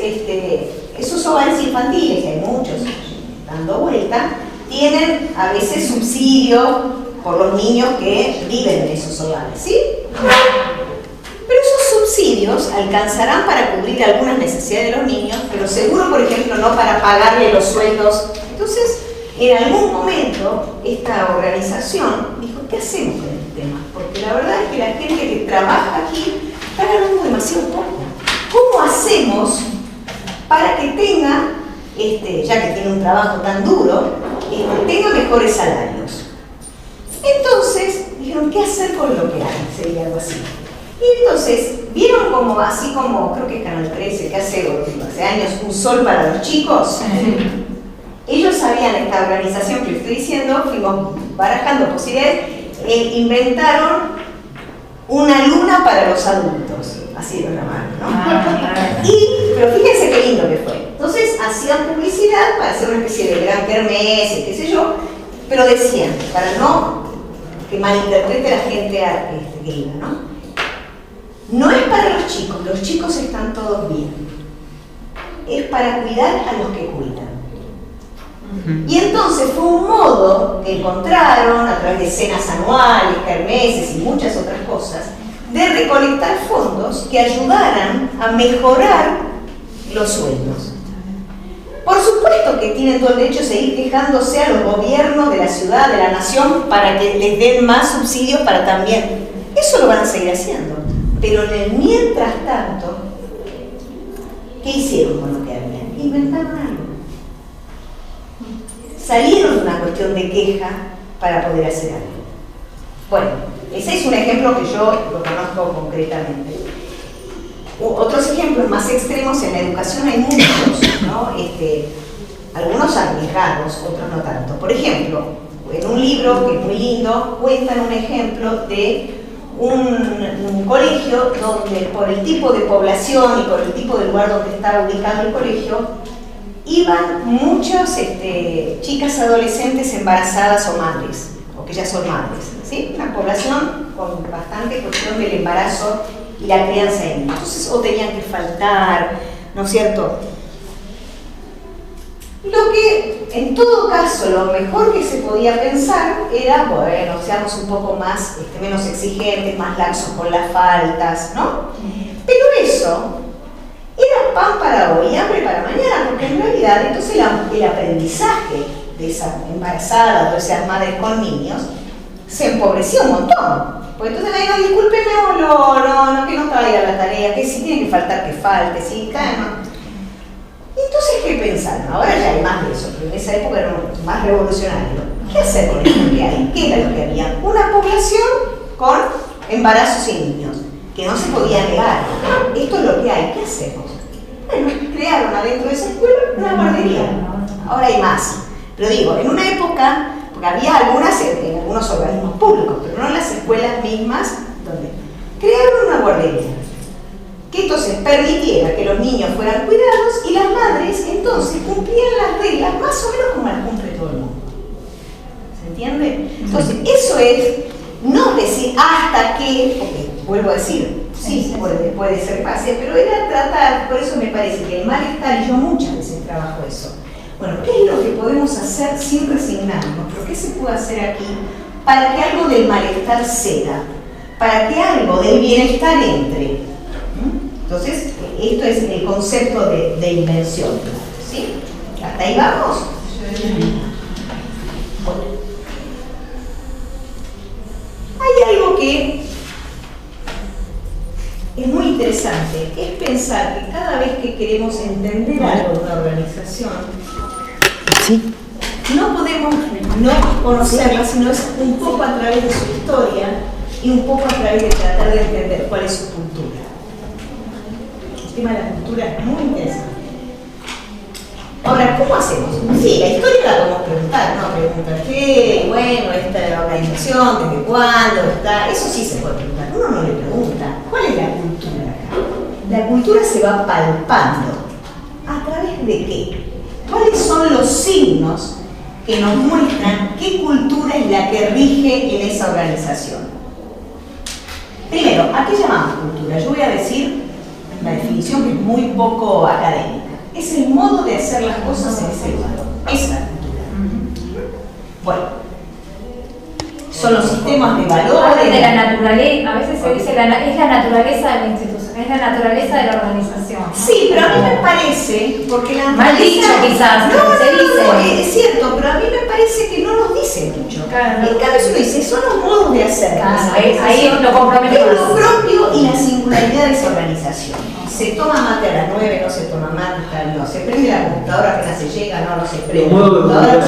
[SPEAKER 1] esos hogares infantiles, que hay muchos dando vuelta, tienen a veces subsidio por los niños que viven en esos hogares, ¿sí? Pero esos subsidios alcanzarán para cubrir algunas necesidades de los niños, pero seguro, por ejemplo, no para pagarle los sueldos. Entonces, en algún momento, esta organización dijo, ¿qué hacemos con este tema? Porque la verdad es que la gente que trabaja aquí está ganando demasiado poco. ¿Cómo hacemos para que tenga, ya que tiene un trabajo tan duro, tenga mejores salarios? Entonces, dijeron, ¿qué hacer con lo que hay? Sería algo así. Y entonces, vieron como, así como, creo que es Canal 13, que hace años, Un Sol para los Chicos. Ellos sabían, esta organización que les estoy diciendo, fuimos barajando posibilidades, inventaron una luna para los adultos. Así lo llamaron, ¿no? Pero fíjense qué lindo que fue. Entonces hacían publicidad para hacer una especie de gran kermés, qué sé yo, pero decían, para no que malinterprete la gente que iba, ¿no? No es para los chicos están todos bien. Es para cuidar a los que cuidan. Y entonces fue un modo que encontraron a través de cenas anuales, kermeses y muchas otras cosas, de recolectar fondos que ayudaran a mejorar los sueldos. Por supuesto que tienen todo el derecho a seguir quejándose a los gobiernos de la ciudad, de la nación, para que les den más subsidios para también. Eso lo van a seguir haciendo. Pero en el mientras tanto, ¿qué hicieron con lo que habían? Inventaron algo. salieron de una cuestión de queja para poder hacer algo. Bueno, ese es un ejemplo que yo lo conozco concretamente. Otros ejemplos más extremos en la educación hay muchos, ¿no? Algunos arriesgados, otros no tanto. Por ejemplo, en un libro que es muy lindo, cuentan un ejemplo de un colegio donde por el tipo de población y por el tipo de lugar donde estaba ubicado el colegio, iban muchas chicas adolescentes embarazadas o madres, o que ya son madres, ¿sí? Una población con bastante cuestión del embarazo y la crianza de niños. Entonces, o tenían que faltar, ¿no es cierto? Lo que, en todo caso, lo mejor que se podía pensar era, bueno, seamos un poco más, menos exigentes, más laxos con las faltas, ¿no? Pero eso era pan para hoy y hambre para mañana, porque en realidad entonces el aprendizaje de esa embarazada o de esas madres con niños se empobreció un montón. Porque entonces me digo, discúlpeme, no, que no traiga la tarea, que si tiene que faltar, que falte, sí, ¿no? Entonces, ¿qué pensaron? Ahora ya hay más de eso, pero en esa época era más revolucionario. ¿Qué hacer con esto que hay? ¿Qué era lo que había? Una población con embarazos y niños, que no se podía negar. Esto es lo que hay, ¿qué hacemos? Bueno, crearon adentro de esa escuela una guardería. Ahora hay más. Pero digo, en una época, porque había algunos organismos públicos, pero no en las escuelas mismas, donde crearon una guardería que entonces permitiera que los niños fueran cuidados y las madres entonces cumplían las reglas más o menos como las cumple todo el mundo. ¿Se entiende? Entonces eso es no decir hasta que, porque vuelvo a decir, sí, puede ser fácil, pero era tratar, por eso me parece que el malestar, y yo muchas veces trabajo eso. Bueno, ¿qué es lo que podemos hacer sin resignarnos? ¿Pero qué se puede hacer aquí para que algo del malestar ceda? Para que algo del bienestar entre. Entonces, esto es el concepto de invención, ¿sí? ¿Hasta ahí vamos? Bueno. Hay algo que es muy interesante, es pensar que cada vez que queremos entender algo de una organización, ¿sí?, no podemos no conocerla, sino es un poco a través de su historia y un poco a través de tratar de entender cuál es su cultura. El tema de la cultura es muy interesante. Ahora, ¿cómo hacemos? Sí, la historia la podemos preguntar, ¿no? Preguntar qué, bueno, esta organización, desde cuándo está, eso sí se puede preguntar. Uno no le pregunta, ¿cuál es la cultura acá? La cultura se va palpando. ¿A través de qué? ¿Cuáles son los signos que nos muestran qué cultura es la que rige en esa organización? Primero, ¿a qué llamamos cultura? Yo voy a decir la definición que es muy poco académica. Es el modo de hacer las cosas en ese lugar. Esa es la cultura. Bueno, son los sistemas de valores.
[SPEAKER 6] De la naturaleza, a veces se dice es la naturaleza de la institución, es la naturaleza de la organización.
[SPEAKER 1] Sí, pero a mí me parece, porque la
[SPEAKER 6] mal dicho quizás,
[SPEAKER 1] se dice. Es cierto, pero a mí me parece que no nos dice mucho.
[SPEAKER 6] Claro.
[SPEAKER 1] En cambio, eso dice, son los modos de hacer.
[SPEAKER 6] Claro, ahí lo compromete
[SPEAKER 1] es lo propio y la singularidad de esa organización. Se toma mate a las 9, no se toma mate, no se prende la computadora apenas se llega, no se prende.
[SPEAKER 9] Los modos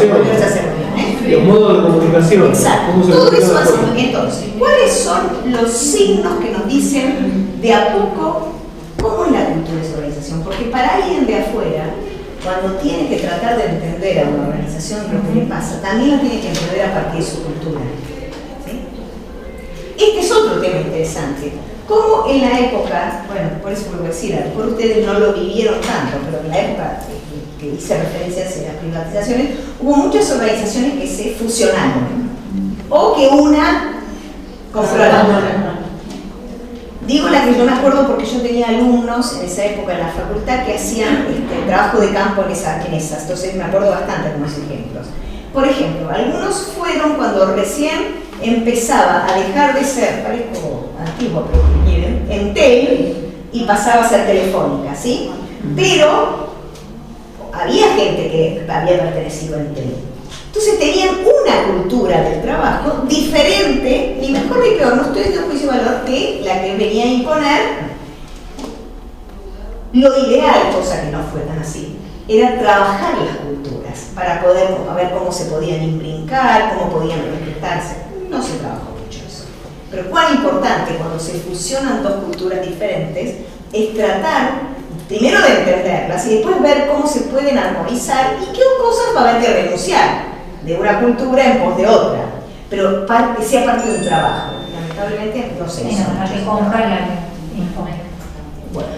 [SPEAKER 9] de comunicación. Los modos de comunicación.
[SPEAKER 1] Exacto. Todo eso hace. Entonces, ¿cuáles son los signos que nos dicen de a poco cómo es la cultura de esa organización? Porque para alguien de afuera, cuando tiene que tratar de entender a una organización lo que le pasa, también la tiene que entender a partir de su cultura. ¿Sí? Este es otro tema interesante. Como en la época, bueno, por eso vuelvo a decir, a lo mejor ustedes no lo vivieron tanto, pero en la época que hice referencia a las privatizaciones, hubo muchas organizaciones que se fusionaron, o que una compró a la otra. Digo la que yo me acuerdo porque yo tenía alumnos en esa época en la facultad que hacían trabajo de campo en esas, entonces me acuerdo bastante de algunos ejemplos. Por ejemplo, algunos fueron cuando recién empezaba a dejar de ser, parezco antiguo, pero que quieren, Entel, y pasaba a ser Telefónica, ¿sí? Pero había gente que había pertenecido a Entel. Entonces tenían una cultura del trabajo diferente, ni mejor ni peor, no estoy haciendo juicio de valor, que la que venía a imponer lo ideal, cosa que no fue tan así. era trabajar las culturas para poder ver cómo se podían imbricar, cómo podían respetarse. No se trabajó mucho eso. Pero cuán importante cuando se fusionan dos culturas diferentes es tratar primero de entenderlas y después ver cómo se pueden armonizar y qué cosas va a haber que renunciar de una cultura en pos de otra, pero que sea parte de un trabajo. Lamentablemente no se hizo.
[SPEAKER 6] La que compra la impone.
[SPEAKER 1] Bueno.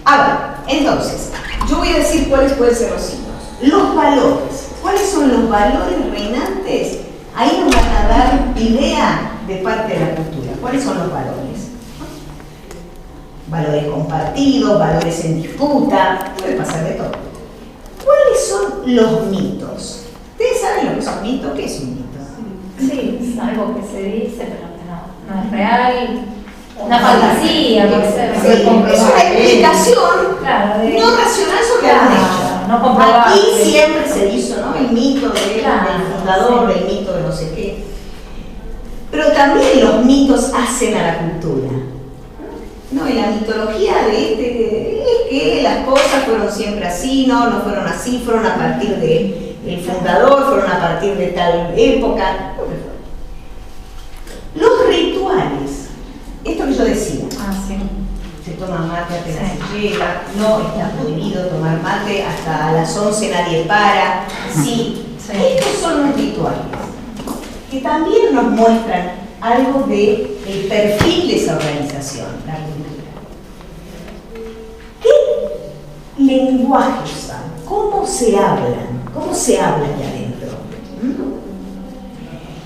[SPEAKER 1] A ver, entonces, yo voy a decir cuáles pueden ser los signos. Los valores. ¿Cuáles son los valores reinantes? Ahí nos van a dar idea de parte de la cultura. ¿Cuáles son los valores? Valores compartidos, valores en disputa, puede pasar de todo. ¿Cuáles son los mitos? ¿Ustedes saben lo que es un mito? ¿Qué es un mito?
[SPEAKER 6] Sí, es algo que se dice, pero que no es real. Una fantasía, puede ser.
[SPEAKER 1] Sí, es una explicación
[SPEAKER 6] claro,
[SPEAKER 1] no racional sobre algún hecho.
[SPEAKER 6] No comprobable.
[SPEAKER 1] Aquí siempre se hizo, ¿no? El mito del fundador, el mito de no sé qué. Pero también los mitos hacen a la cultura. No, y la mitología de es que las cosas fueron siempre así, no fueron así, fueron a partir del fundador, fueron a partir de tal época. Los rituales, esto que yo decía, se toma mate apenas se llega, no está prohibido tomar mate, hasta las 11 nadie para. Sí, estos son los rituales, que también nos muestran algo del perfil de esa organización, la cultura. ¿Qué lenguaje usan? ¿Cómo se hablan? ¿Cómo se habla allá adentro?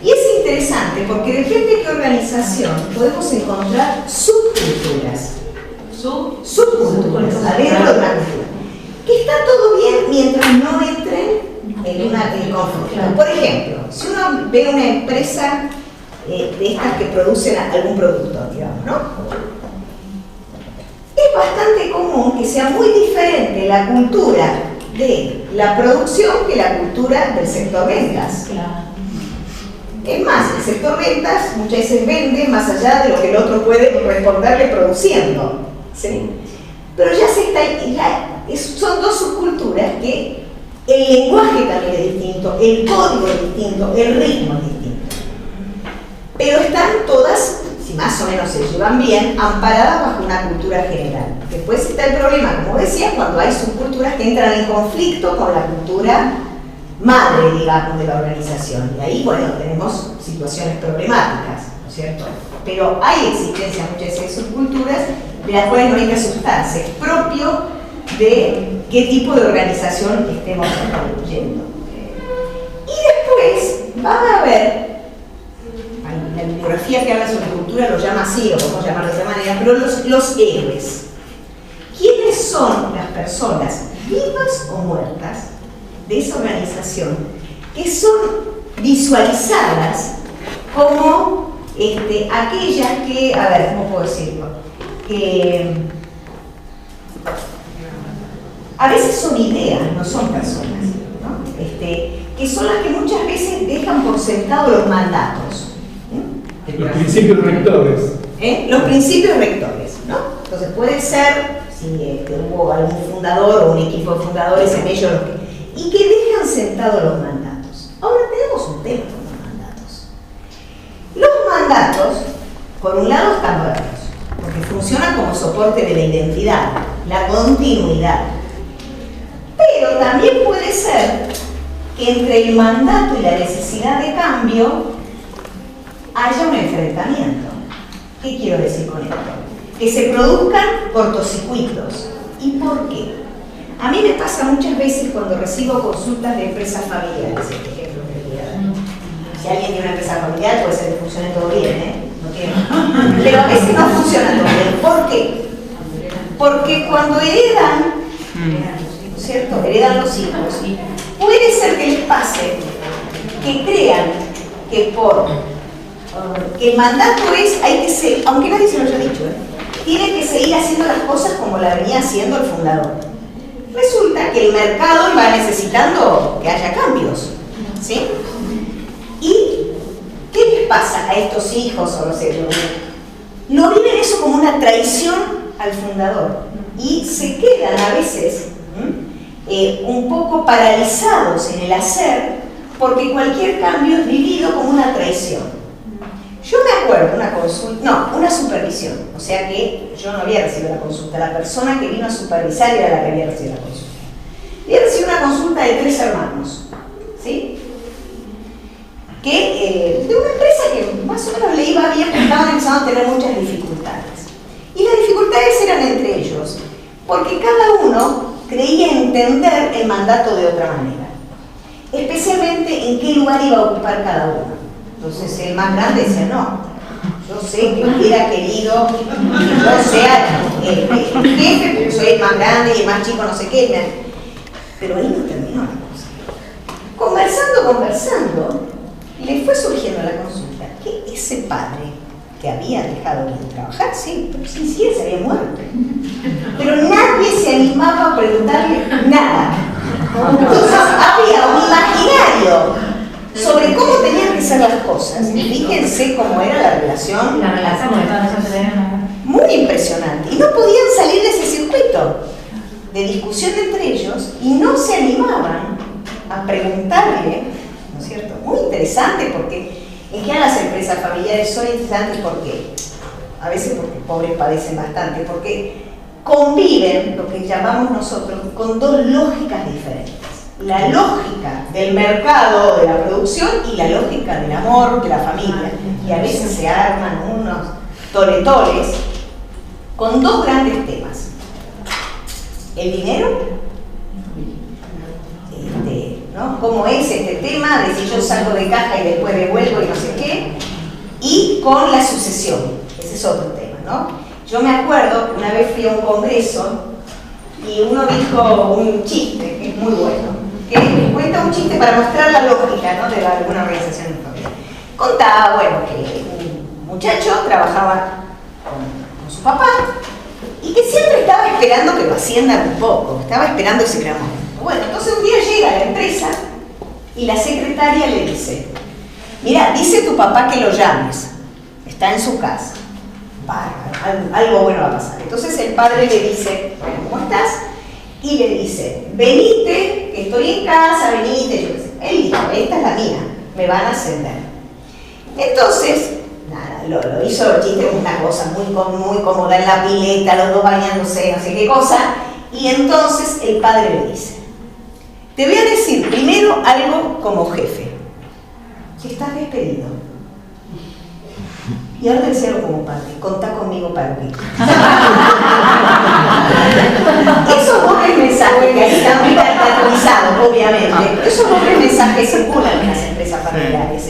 [SPEAKER 1] Y es interesante porque depende de qué organización podemos encontrar subculturas. Subculturas adentro de una cultura. Que está todo bien mientras no entren en conflicto. Por ejemplo, si uno ve una empresa de estas que producen algún producto, digamos, ¿no? Es bastante común que sea muy diferente la cultura de la producción que la cultura del sector ventas. Es más, el sector ventas muchas veces vende más allá de lo que el otro puede responderle produciendo, ¿sí? Pero ya son dos subculturas que el lenguaje también es distinto, el código es distinto, el ritmo es distinto. Pero están todas, si más o menos se llevan bien, amparadas bajo una cultura general. Después está el problema, como decía, cuando hay subculturas que entran en conflicto con la cultura madre, digamos, de la organización. Y ahí, bueno, tenemos situaciones problemáticas, ¿no es cierto? Pero hay existencia muchas veces de subculturas de las cuales no hay que asustarse. Es propio de qué tipo de organización estemos construyendo. Y después van a ver, la bibliografía que habla sobre cultura lo llama así, o podemos llamarlo de esa manera, pero los héroes. ¿Quiénes son las personas vivas o muertas de esa organización que son visualizadas como aquellas que, a ver, ¿cómo puedo decirlo? Que a veces son ideas, no son personas, ¿no? Que son las que muchas veces dejan por sentado los mandatos.
[SPEAKER 9] Los principios rectores.
[SPEAKER 1] Los principios rectores, ¿no? Entonces puede ser, si hubo algún fundador o un equipo de fundadores en ellos y que dejan sentados los mandatos. Ahora tenemos un tema con los mandatos. Los mandatos, por un lado, están buenos, porque funcionan como soporte de la identidad, la continuidad. Pero también puede ser que entre el mandato y la necesidad de cambio haya un enfrentamiento. ¿Qué quiero decir con esto? Que se produzcan cortocircuitos. ¿Y por qué? A mí me pasa muchas veces cuando recibo consultas de empresas familiares, este ejemplo que voy a dar. Si alguien tiene una empresa familiar, puede ser que funcione todo bien, ¿no? Pero a veces no funciona todo bien. ¿Por qué? Porque cuando heredan, ¿cierto? Heredan los hijos, puede ser que les pase que crean que que el mandato es, hay que ser, aunque nadie se lo haya dicho, tiene que seguir haciendo las cosas como la venía haciendo el fundador. Resulta que el mercado va necesitando que haya cambios, ¿sí? ¿Y qué les pasa a estos hijos o no sé? No viven eso como una traición al fundador y se quedan a veces un poco paralizados en el hacer, porque cualquier cambio es vivido como una traición. Yo me acuerdo una supervisión, o sea que yo no había recibido la consulta, la persona que vino a supervisar era la que había recibido la consulta. Había recibido una consulta de 3 hermanos, ¿sí? De una empresa que más o menos le iba bien, pero estaban empezando a tener muchas dificultades. Y las dificultades eran entre ellos, porque cada uno creía entender el mandato de otra manera, especialmente en qué lugar iba a ocupar cada uno. Entonces el más grande decía, no, yo sé que hubiera querido que yo sea el jefe, porque soy el más grande y el más chico no sé qué, pero ahí no terminó la cosa. Conversando, le fue surgiendo la consulta que ese padre que había dejado de trabajar, sí, pero sí, se había muerto. Pero nadie se animaba a preguntarle nada. Entonces había un imaginario sobre cómo tenían que ser las cosas. Fíjense cómo era la relación.
[SPEAKER 6] La relación de todas esas tenían
[SPEAKER 1] muy impresionante. Y no podían salir de ese circuito de discusión entre ellos y no se animaban a preguntarle, ¿no es cierto? Muy interesante porque en general las empresas familiares son interesantes porque, a veces porque pobres padecen bastante, porque conviven, lo que llamamos nosotros, con dos lógicas diferentes. La lógica del mercado, de la producción, y la lógica del amor, de la familia. Y a veces se arman unos toletoles con dos grandes temas. El dinero, ¿no? ¿Cómo es este tema de si yo saco de caja y después devuelvo y no sé qué? Y con la sucesión, ese es otro tema, ¿no? Yo me acuerdo que una vez fui a un congreso y uno dijo un chiste, que es muy bueno, que cuenta un chiste para mostrar la lógica, ¿no?, de alguna organización familiar. Contaba, bueno, que un muchacho trabajaba con su papá y que siempre estaba esperando que lo asciendan un poco, estaba esperando ese gran momento. Bueno, entonces un día llega a la empresa y la secretaria le dice, mira, dice tu papá que lo llames, está en su casa, algo bueno va a pasar. Entonces el padre le dice, bueno, ¿cómo estás? Y le dice, venite, que estoy en casa, venite, yo qué sé. Él dijo, esta es la mía, me van a ascender. Entonces, nada, lo hizo el chiste, una cosa muy cómoda en la pileta, los dos bañándose, no sé qué cosa, y entonces el padre le dice, te voy a decir primero algo como jefe, que estás despedido. Y ahora te decía algo como padre, contá conmigo para que esos dobles mensajes, que ahí están muy caracterizados, obviamente, esos dobles mensajes circulan en las empresas familiares,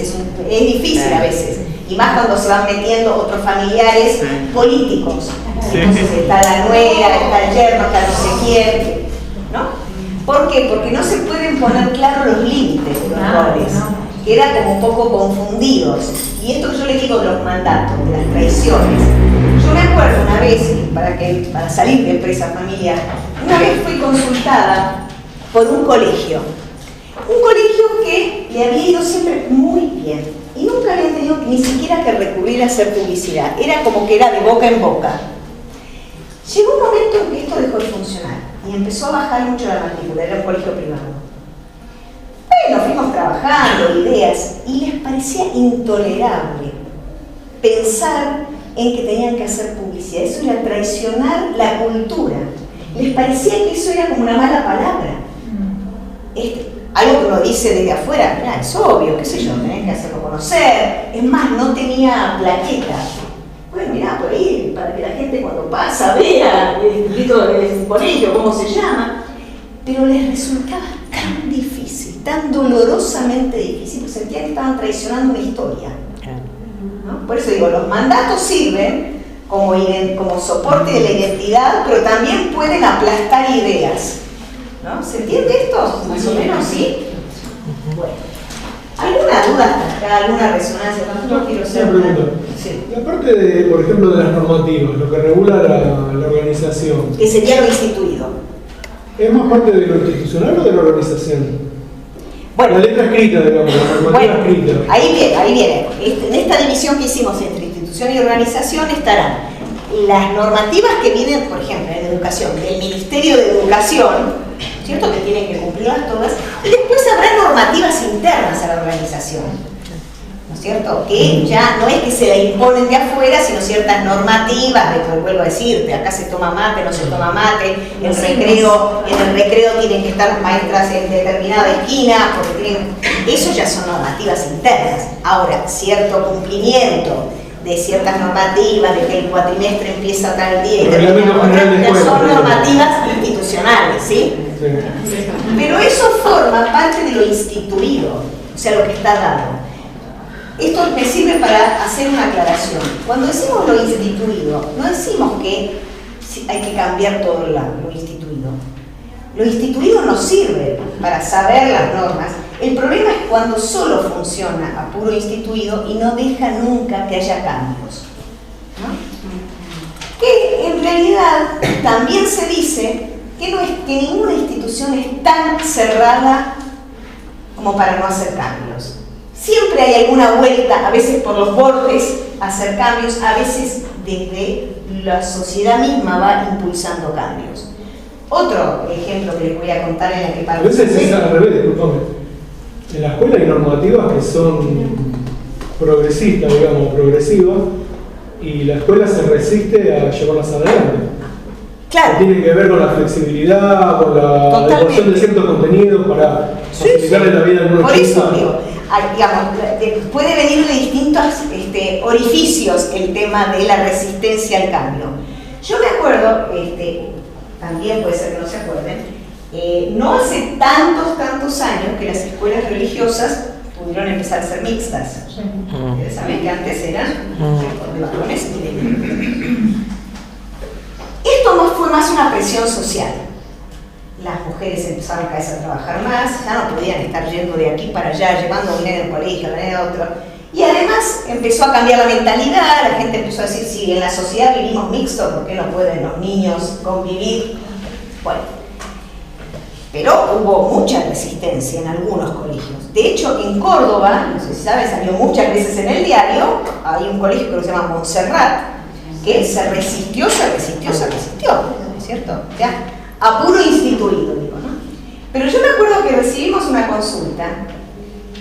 [SPEAKER 1] es difícil a veces, y más cuando se van metiendo otros familiares políticos. Entonces está la nuera, está el yerno, está no sé quién, ¿no? ¿Por qué? Porque no se pueden poner claros los límites de los roles, que eran como un poco confundidos. Y esto que yo les digo de los mandatos, de las traiciones. Yo me acuerdo una vez, para salir de empresa familiar, una vez fui consultada por un colegio que le había ido siempre muy bien y nunca había tenido ni siquiera que recurrir a hacer publicidad, era como que era de boca en boca. Llegó un momento en que esto dejó de funcionar y empezó a bajar mucho la matrícula, era un colegio privado. Bueno, fuimos trabajando, ideas, y les parecía intolerable pensar en que tenían que hacer publicidad. Eso era traicionar la cultura. Les parecía que eso era como una mala palabra. Algo que uno dice desde afuera, mira, es obvio, qué sé yo, tenés que hacerlo conocer. Es más, no tenía plaqueta. Bueno, mirá, por ahí, para que la gente cuando pasa vea el distrito del colegio, cómo se llama. Pero les resultaba tan difícil, tan dolorosamente difícil, porque sentían que estaban traicionando una historia, ¿no? Por eso digo, los mandatos sirven como soporte de la identidad, pero también pueden aplastar ideas, ¿no? ¿Se entiende esto? Más o menos, ¿sí? Bueno, ¿alguna duda hasta acá? ¿Alguna resonancia? No quiero ser
[SPEAKER 9] una pregunta.
[SPEAKER 1] Sí.
[SPEAKER 9] La parte de, por ejemplo, de las normativas, lo que regula la organización.
[SPEAKER 1] Que sería lo instituido.
[SPEAKER 9] ¿Es más parte de lo institucional o de la organización? Bueno, la letra escrita, digamos, la normativa escrita.
[SPEAKER 1] Ahí viene. En esta división que hicimos entre institución y organización estarán las normativas que vienen, por ejemplo, en educación, del Ministerio de Educación, cierto?, que tienen que cumplirlas todas, y después habrá normativas internas a la organización, ¿no es cierto?, que ya no es que se la imponen de afuera, sino ciertas normativas, de que vuelvo a decirte, acá se toma mate, no se toma mate, en el recreo tienen que estar maestras en determinada esquina, porque tienen, eso ya son normativas internas. Ahora, cierto cumplimiento de ciertas normativas, de que el cuatrimestre empieza tal día y son normativas institucionales, ¿sí? Pero eso forma parte de lo instituido, o sea, lo que está dado. Esto me sirve para hacer una aclaración. Cuando decimos lo instituido, no decimos que hay que cambiar todo lo instituido. Lo instituido nos sirve para saber las normas. El problema es cuando solo funciona a puro instituido y no deja nunca que haya cambios, ¿no? Que en realidad también se dice que ninguna institución es tan cerrada como para no hacer cambios. Siempre hay alguna vuelta, a veces por los bordes, a hacer cambios, a veces desde la sociedad misma va impulsando cambios. Otro ejemplo que les voy a contar en la que
[SPEAKER 9] a veces es al revés, disculpame. En la escuela hay normativas que son progresistas, digamos, progresivas, y la escuela se resiste a llevarlas adelante.
[SPEAKER 1] Claro.
[SPEAKER 9] Que tiene que ver con la flexibilidad, con la devolución de ciertos contenidos para facilitarle la vida a algunos chicos.
[SPEAKER 1] Por eso digo, digamos, puede venir de distintos orificios el tema de la resistencia al cambio. Yo me acuerdo, también puede ser que no se acuerden, no hace tantos años que las escuelas religiosas pudieron empezar a ser mixtas. Ustedes saben que antes eran de varones y de niños. Esto fue más una presión social. Las mujeres empezaron cada vez a trabajar más, ya no podían estar yendo de aquí para allá, llevando a un nene al colegio, a un nene a otro. Y además empezó a cambiar la mentalidad, la gente empezó a decir, si en la sociedad vivimos mixtos, ¿por qué no pueden los niños convivir? Bueno. Pero hubo mucha resistencia en algunos colegios. De hecho, en Córdoba, no sé si sabes, salió muchas veces en el diario, hay un colegio que se llama Montserrat, que se resistió, ¿no es cierto? Ya, a puro instituido, digo, ¿no? Pero yo me acuerdo que recibimos una consulta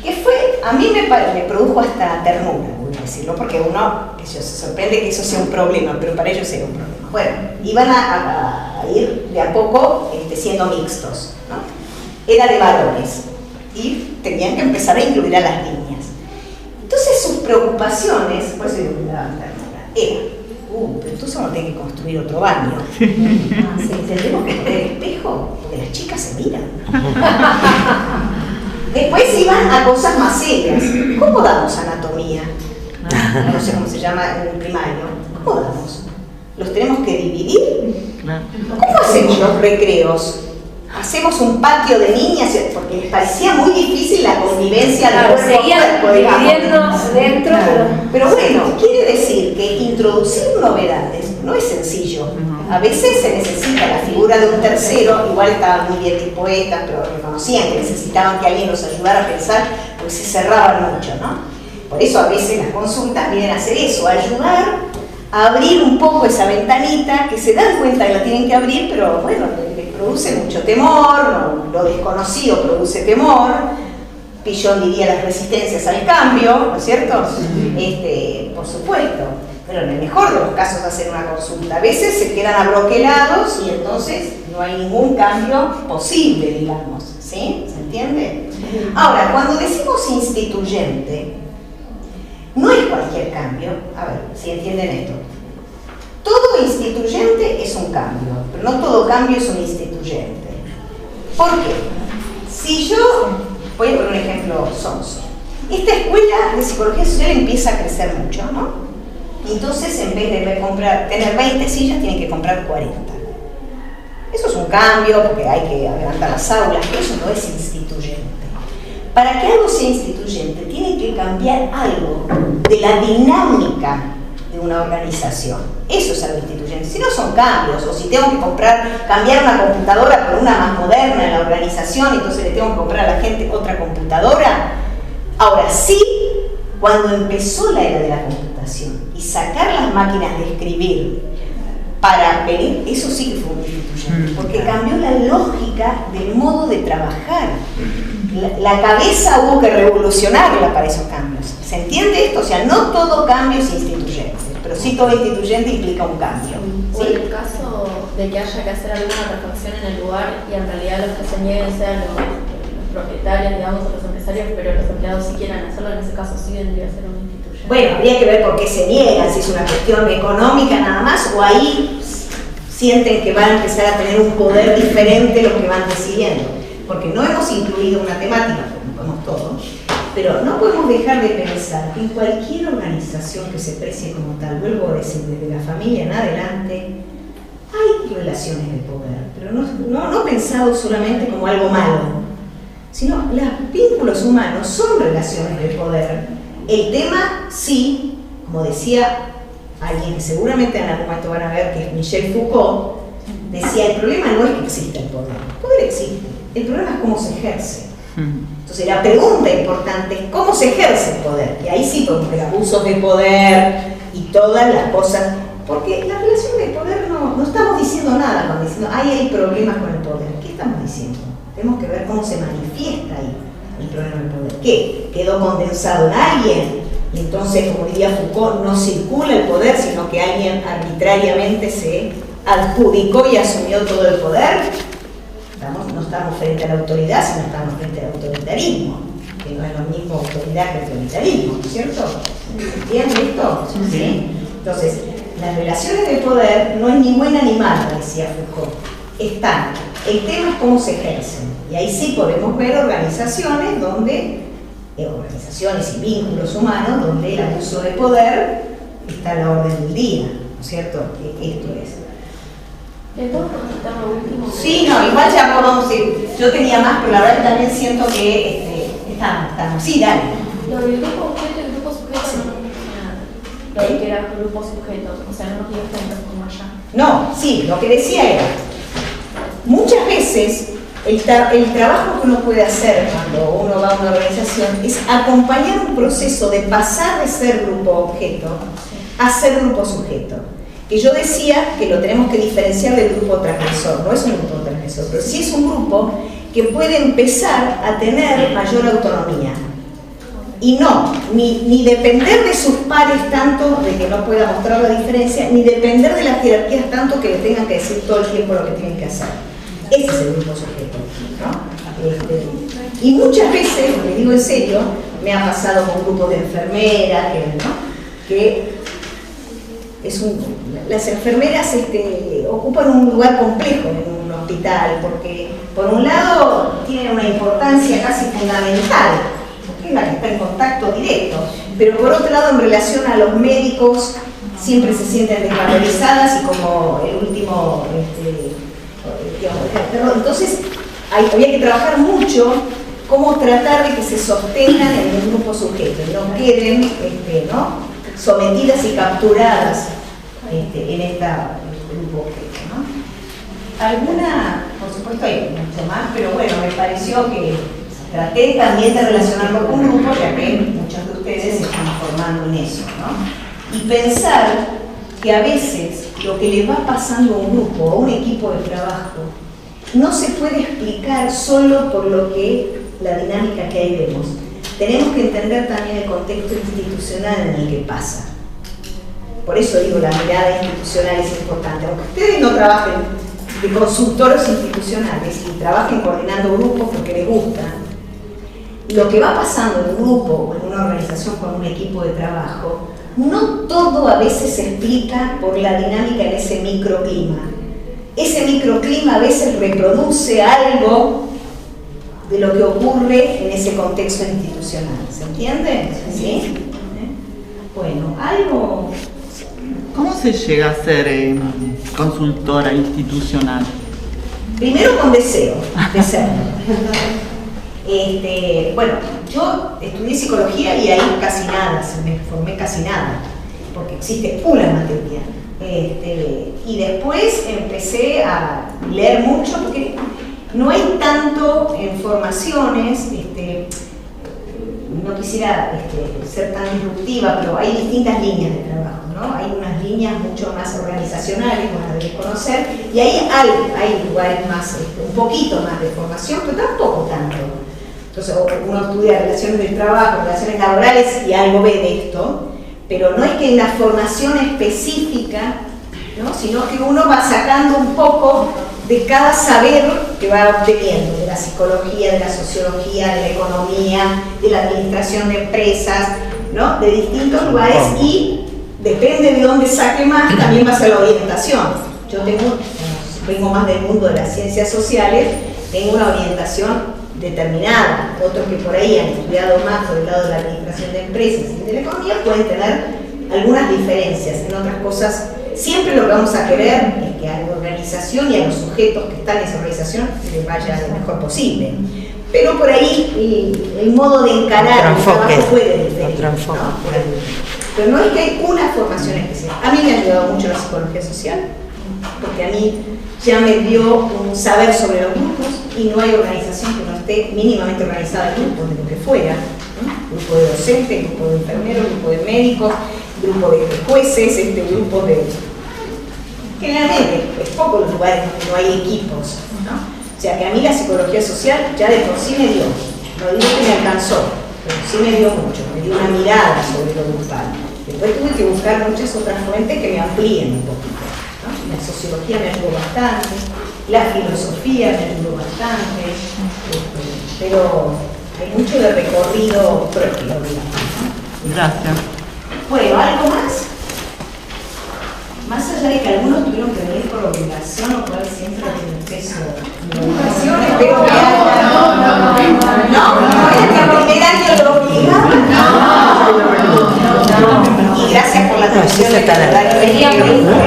[SPEAKER 1] que fue, a mí me produjo hasta ternura, voy a decirlo, porque uno se sorprende que eso sea un problema, pero para ellos era un problema. Bueno, iban a ir de a poco siendo mixtos, ¿no? Era de varones y tenían que empezar a incluir a las niñas. Entonces sus preocupaciones, por eso yo me daba ternura, era, pero entonces vamos a tener que construir otro baño. ¿Tendremos que poner espejo? Porque las chicas se miran. Después iban a cosas más serias. ¿Cómo damos anatomía? No sé cómo se llama en el primario. ¿Cómo damos? ¿Los tenemos que dividir? ¿Cómo hacemos los recreos? ¿Hacemos un patio de niñas? Porque les parecía muy difícil la convivencia de cuerpo a cuerpo, digamos.
[SPEAKER 6] Dentro,
[SPEAKER 1] pero bueno, quiere decir que introducir novedades no es sencillo. A veces se necesita la figura de un tercero, igual estaban muy bien dispuestas, pero reconocían que necesitaban que alguien los ayudara a pensar, porque se cerraban mucho, ¿no? Por eso a veces las consultas vienen a hacer eso, ayudar a abrir un poco esa ventanita, que se dan cuenta que la tienen que abrir, pero bueno, les produce mucho temor, lo desconocido produce temor. Pillon diría las resistencias al cambio, ¿no es cierto? Por supuesto, pero en el mejor de los casos hacen una consulta. A veces se quedan abroquelados y entonces no hay ningún cambio posible, digamos, ¿sí? ¿Se entiende? Ahora, cuando decimos instituyente, no es cualquier cambio. A ver, si entienden esto. Todo instituyente es un cambio, pero no todo cambio es un instituyente. ¿Por qué? Si yo, voy a poner un ejemplo sonso. Esta escuela de psicología social empieza a crecer mucho, ¿no? Entonces, en vez de tener 20 sillas, tienen que comprar 40. Eso es un cambio, porque hay que agrandar las aulas, pero eso no es instituyente. Para que algo sea instituyente, tiene que cambiar algo de la dinámica de una organización. Eso es algo instituyente. Si no son cambios, o si tengo que cambiar una computadora por una más moderna en la organización, entonces le tengo que comprar a la gente otra computadora. Ahora sí, cuando empezó la era de la computación y sacar las máquinas de escribir para venir, eso sí que fue un instituyente, porque cambió la lógica del modo de trabajar. La cabeza hubo que revolucionarla para esos cambios. ¿Se entiende esto? O sea, no todo cambio es instituyente, pero sí todo instituyente implica un cambio.
[SPEAKER 11] O en el caso de que haya que hacer alguna refacción en el lugar y en realidad los que se nieguen sean los propietarios, digamos, o los empresarios, pero los empleados sí quieran hacerlo, en ese caso sí vendría a ser un instituyente.
[SPEAKER 1] Bueno, habría que ver por qué se niegan, si es una cuestión económica nada más, o ahí sienten que van a empezar a tener un poder diferente los que van decidiendo. Porque no hemos incluido una temática, como podemos todos, pero no podemos dejar de pensar que en cualquier organización que se precie como tal, vuelvo a decir, desde la familia en adelante, hay relaciones de poder, pero no pensado solamente como algo malo, sino los vínculos humanos son relaciones de poder. El tema, sí, como decía alguien que seguramente en algún momento van a ver, que es Michel Foucault, decía, el problema no es que exista el poder existe, el problema es cómo se ejerce. Entonces la pregunta importante es cómo se ejerce el poder, y ahí sí podemos ver abusos de poder y todas las cosas, porque la relación de poder no estamos diciendo nada cuando diciendo, hay problemas con el poder. ¿Qué estamos diciendo? Tenemos que ver cómo se manifiesta ahí el problema del poder. ¿Qué? ¿Quedó condensado en alguien? Y entonces, como diría Foucault, no circula el poder, sino que alguien arbitrariamente se adjudicó y asumió todo el poder. No estamos frente a la autoridad, sino estamos frente al autoritarismo, que no es lo mismo autoridad que autoritarismo, ¿no es cierto? ¿Entienden esto? ¿Sí? Entonces, las relaciones de poder no es ni buena ni mala, decía Foucault. Están. El tema es cómo se ejercen. Y ahí sí podemos ver organizaciones y vínculos humanos donde el abuso de poder está a la orden del día, ¿no es cierto? Esto es.
[SPEAKER 11] ¿Le puedo contestar lo último?
[SPEAKER 1] Sí, no, igual ya vamos a ir. Yo tenía más, pero la verdad que también siento que estamos. Sí, dale.
[SPEAKER 11] Lo del grupo objeto y el grupo sujeto no nos dice nada. Lo de que era grupo sujeto, o sea, no nos dio ejemplos como allá.
[SPEAKER 1] No, sí, lo que decía era, muchas veces el trabajo que uno puede hacer cuando uno va a una organización es acompañar un proceso de pasar de ser grupo objeto a ser grupo sujeto. Que yo decía que lo tenemos que diferenciar del grupo transgresor, no es un grupo transgresor, pero sí es un grupo que puede empezar a tener mayor autonomía. Y no, ni depender de sus pares tanto de que no pueda mostrar la diferencia, ni depender de las jerarquías tanto que le tengan que decir todo el tiempo lo que tienen que hacer. Ese es el grupo sujeto, ¿no? Y muchas veces, les digo en serio, me ha pasado con grupos de enfermeras, que las enfermeras ocupan un lugar complejo en un hospital, porque por un lado tienen una importancia casi fundamental, porque es la que está en contacto directo, pero por otro lado en relación a los médicos siempre se sienten desvalorizadas y como el último, entonces había que trabajar mucho cómo tratar de que se sostengan en un grupo sujeto y no queden sometidas y capturadas en este grupo objeto, ¿no? Alguna, por supuesto hay mucho más, pero bueno, me pareció que traté también de relacionarlo con un grupo, ya que muchos de ustedes se están formando en eso, ¿no? Y pensar que a veces lo que le va pasando a un grupo o a un equipo de trabajo no se puede explicar solo por la dinámica que ahí vemos. Tenemos que entender también el contexto institucional en el que pasa. Por eso digo, la mirada institucional es importante. Aunque ustedes no trabajen de consultores institucionales y trabajen coordinando grupos porque les gusta, lo que va pasando en un grupo o en una organización con un equipo de trabajo, no todo a veces se explica por la dinámica en ese microclima. Ese microclima a veces reproduce algo de lo que ocurre en ese contexto institucional. ¿Se entiende? ¿Sí? Bueno, algo...
[SPEAKER 8] ¿Cómo se llega a ser consultora institucional?
[SPEAKER 1] Primero con deseo de serlo. Bueno, yo estudié psicología y ahí casi nada, me formé casi nada, porque existe una materia. Y después empecé a leer mucho, porque no hay tanto en formaciones, no quisiera ser tan disruptiva, pero hay distintas líneas de trabajo, ¿no? Hay unas líneas mucho más organizacionales, como las de conocer, y ahí hay lugares más, un poquito más de formación, pero tampoco tanto. Entonces uno estudia relaciones del trabajo, relaciones laborales y algo ve de esto, pero no es que hay una formación específica, ¿no? Sino que uno va sacando un poco de cada saber que va obteniendo, de la psicología, de la sociología, de la economía, de la administración de empresas, ¿no? De distintos lugares, y depende de dónde saque más, también va a ser la orientación. Yo vengo más del mundo de las ciencias sociales, tengo una orientación determinada. Otros que por ahí han estudiado más por el lado de la administración de empresas y de la economía pueden tener algunas diferencias. En otras cosas, siempre lo que vamos a querer es que a la organización y a los sujetos que están en esa organización les vaya lo mejor posible. Pero por ahí el modo de encarar el trabajo puede diferir, ¿no? Pero no es que hay una formación especial. A mí me ha ayudado mucho la psicología social, porque a mí ya me dio un saber sobre los grupos, y no hay organización que no esté mínimamente organizada en grupos, de lo que fuera, ¿no? Grupo de docentes, grupo de enfermeros, grupo de médicos, grupo de jueces, grupo de... Generalmente, es poco los lugares donde no hay equipos, ¿no? O sea que a mí la psicología social ya de por sí me dio, no digo que me alcanzó, pero sí me dio mucho, me dio una mirada sobre lo grupal. Después tuve que buscar muchas otras fuentes que me amplíen un poquito, ¿no? La sociología me ayudó bastante, la filosofía me ayudó bastante, pero hay mucho de recorrido propio, digamos, ¿no?
[SPEAKER 8] Gracias.
[SPEAKER 1] Bueno, ¿algo más? Más allá de que algunos tuvieron que venir por obligación, lo cual siempre tiene un peso de obligación, espero que haya... No, es que el primer año lo obligaban. Y gracias por la atención de cada uno.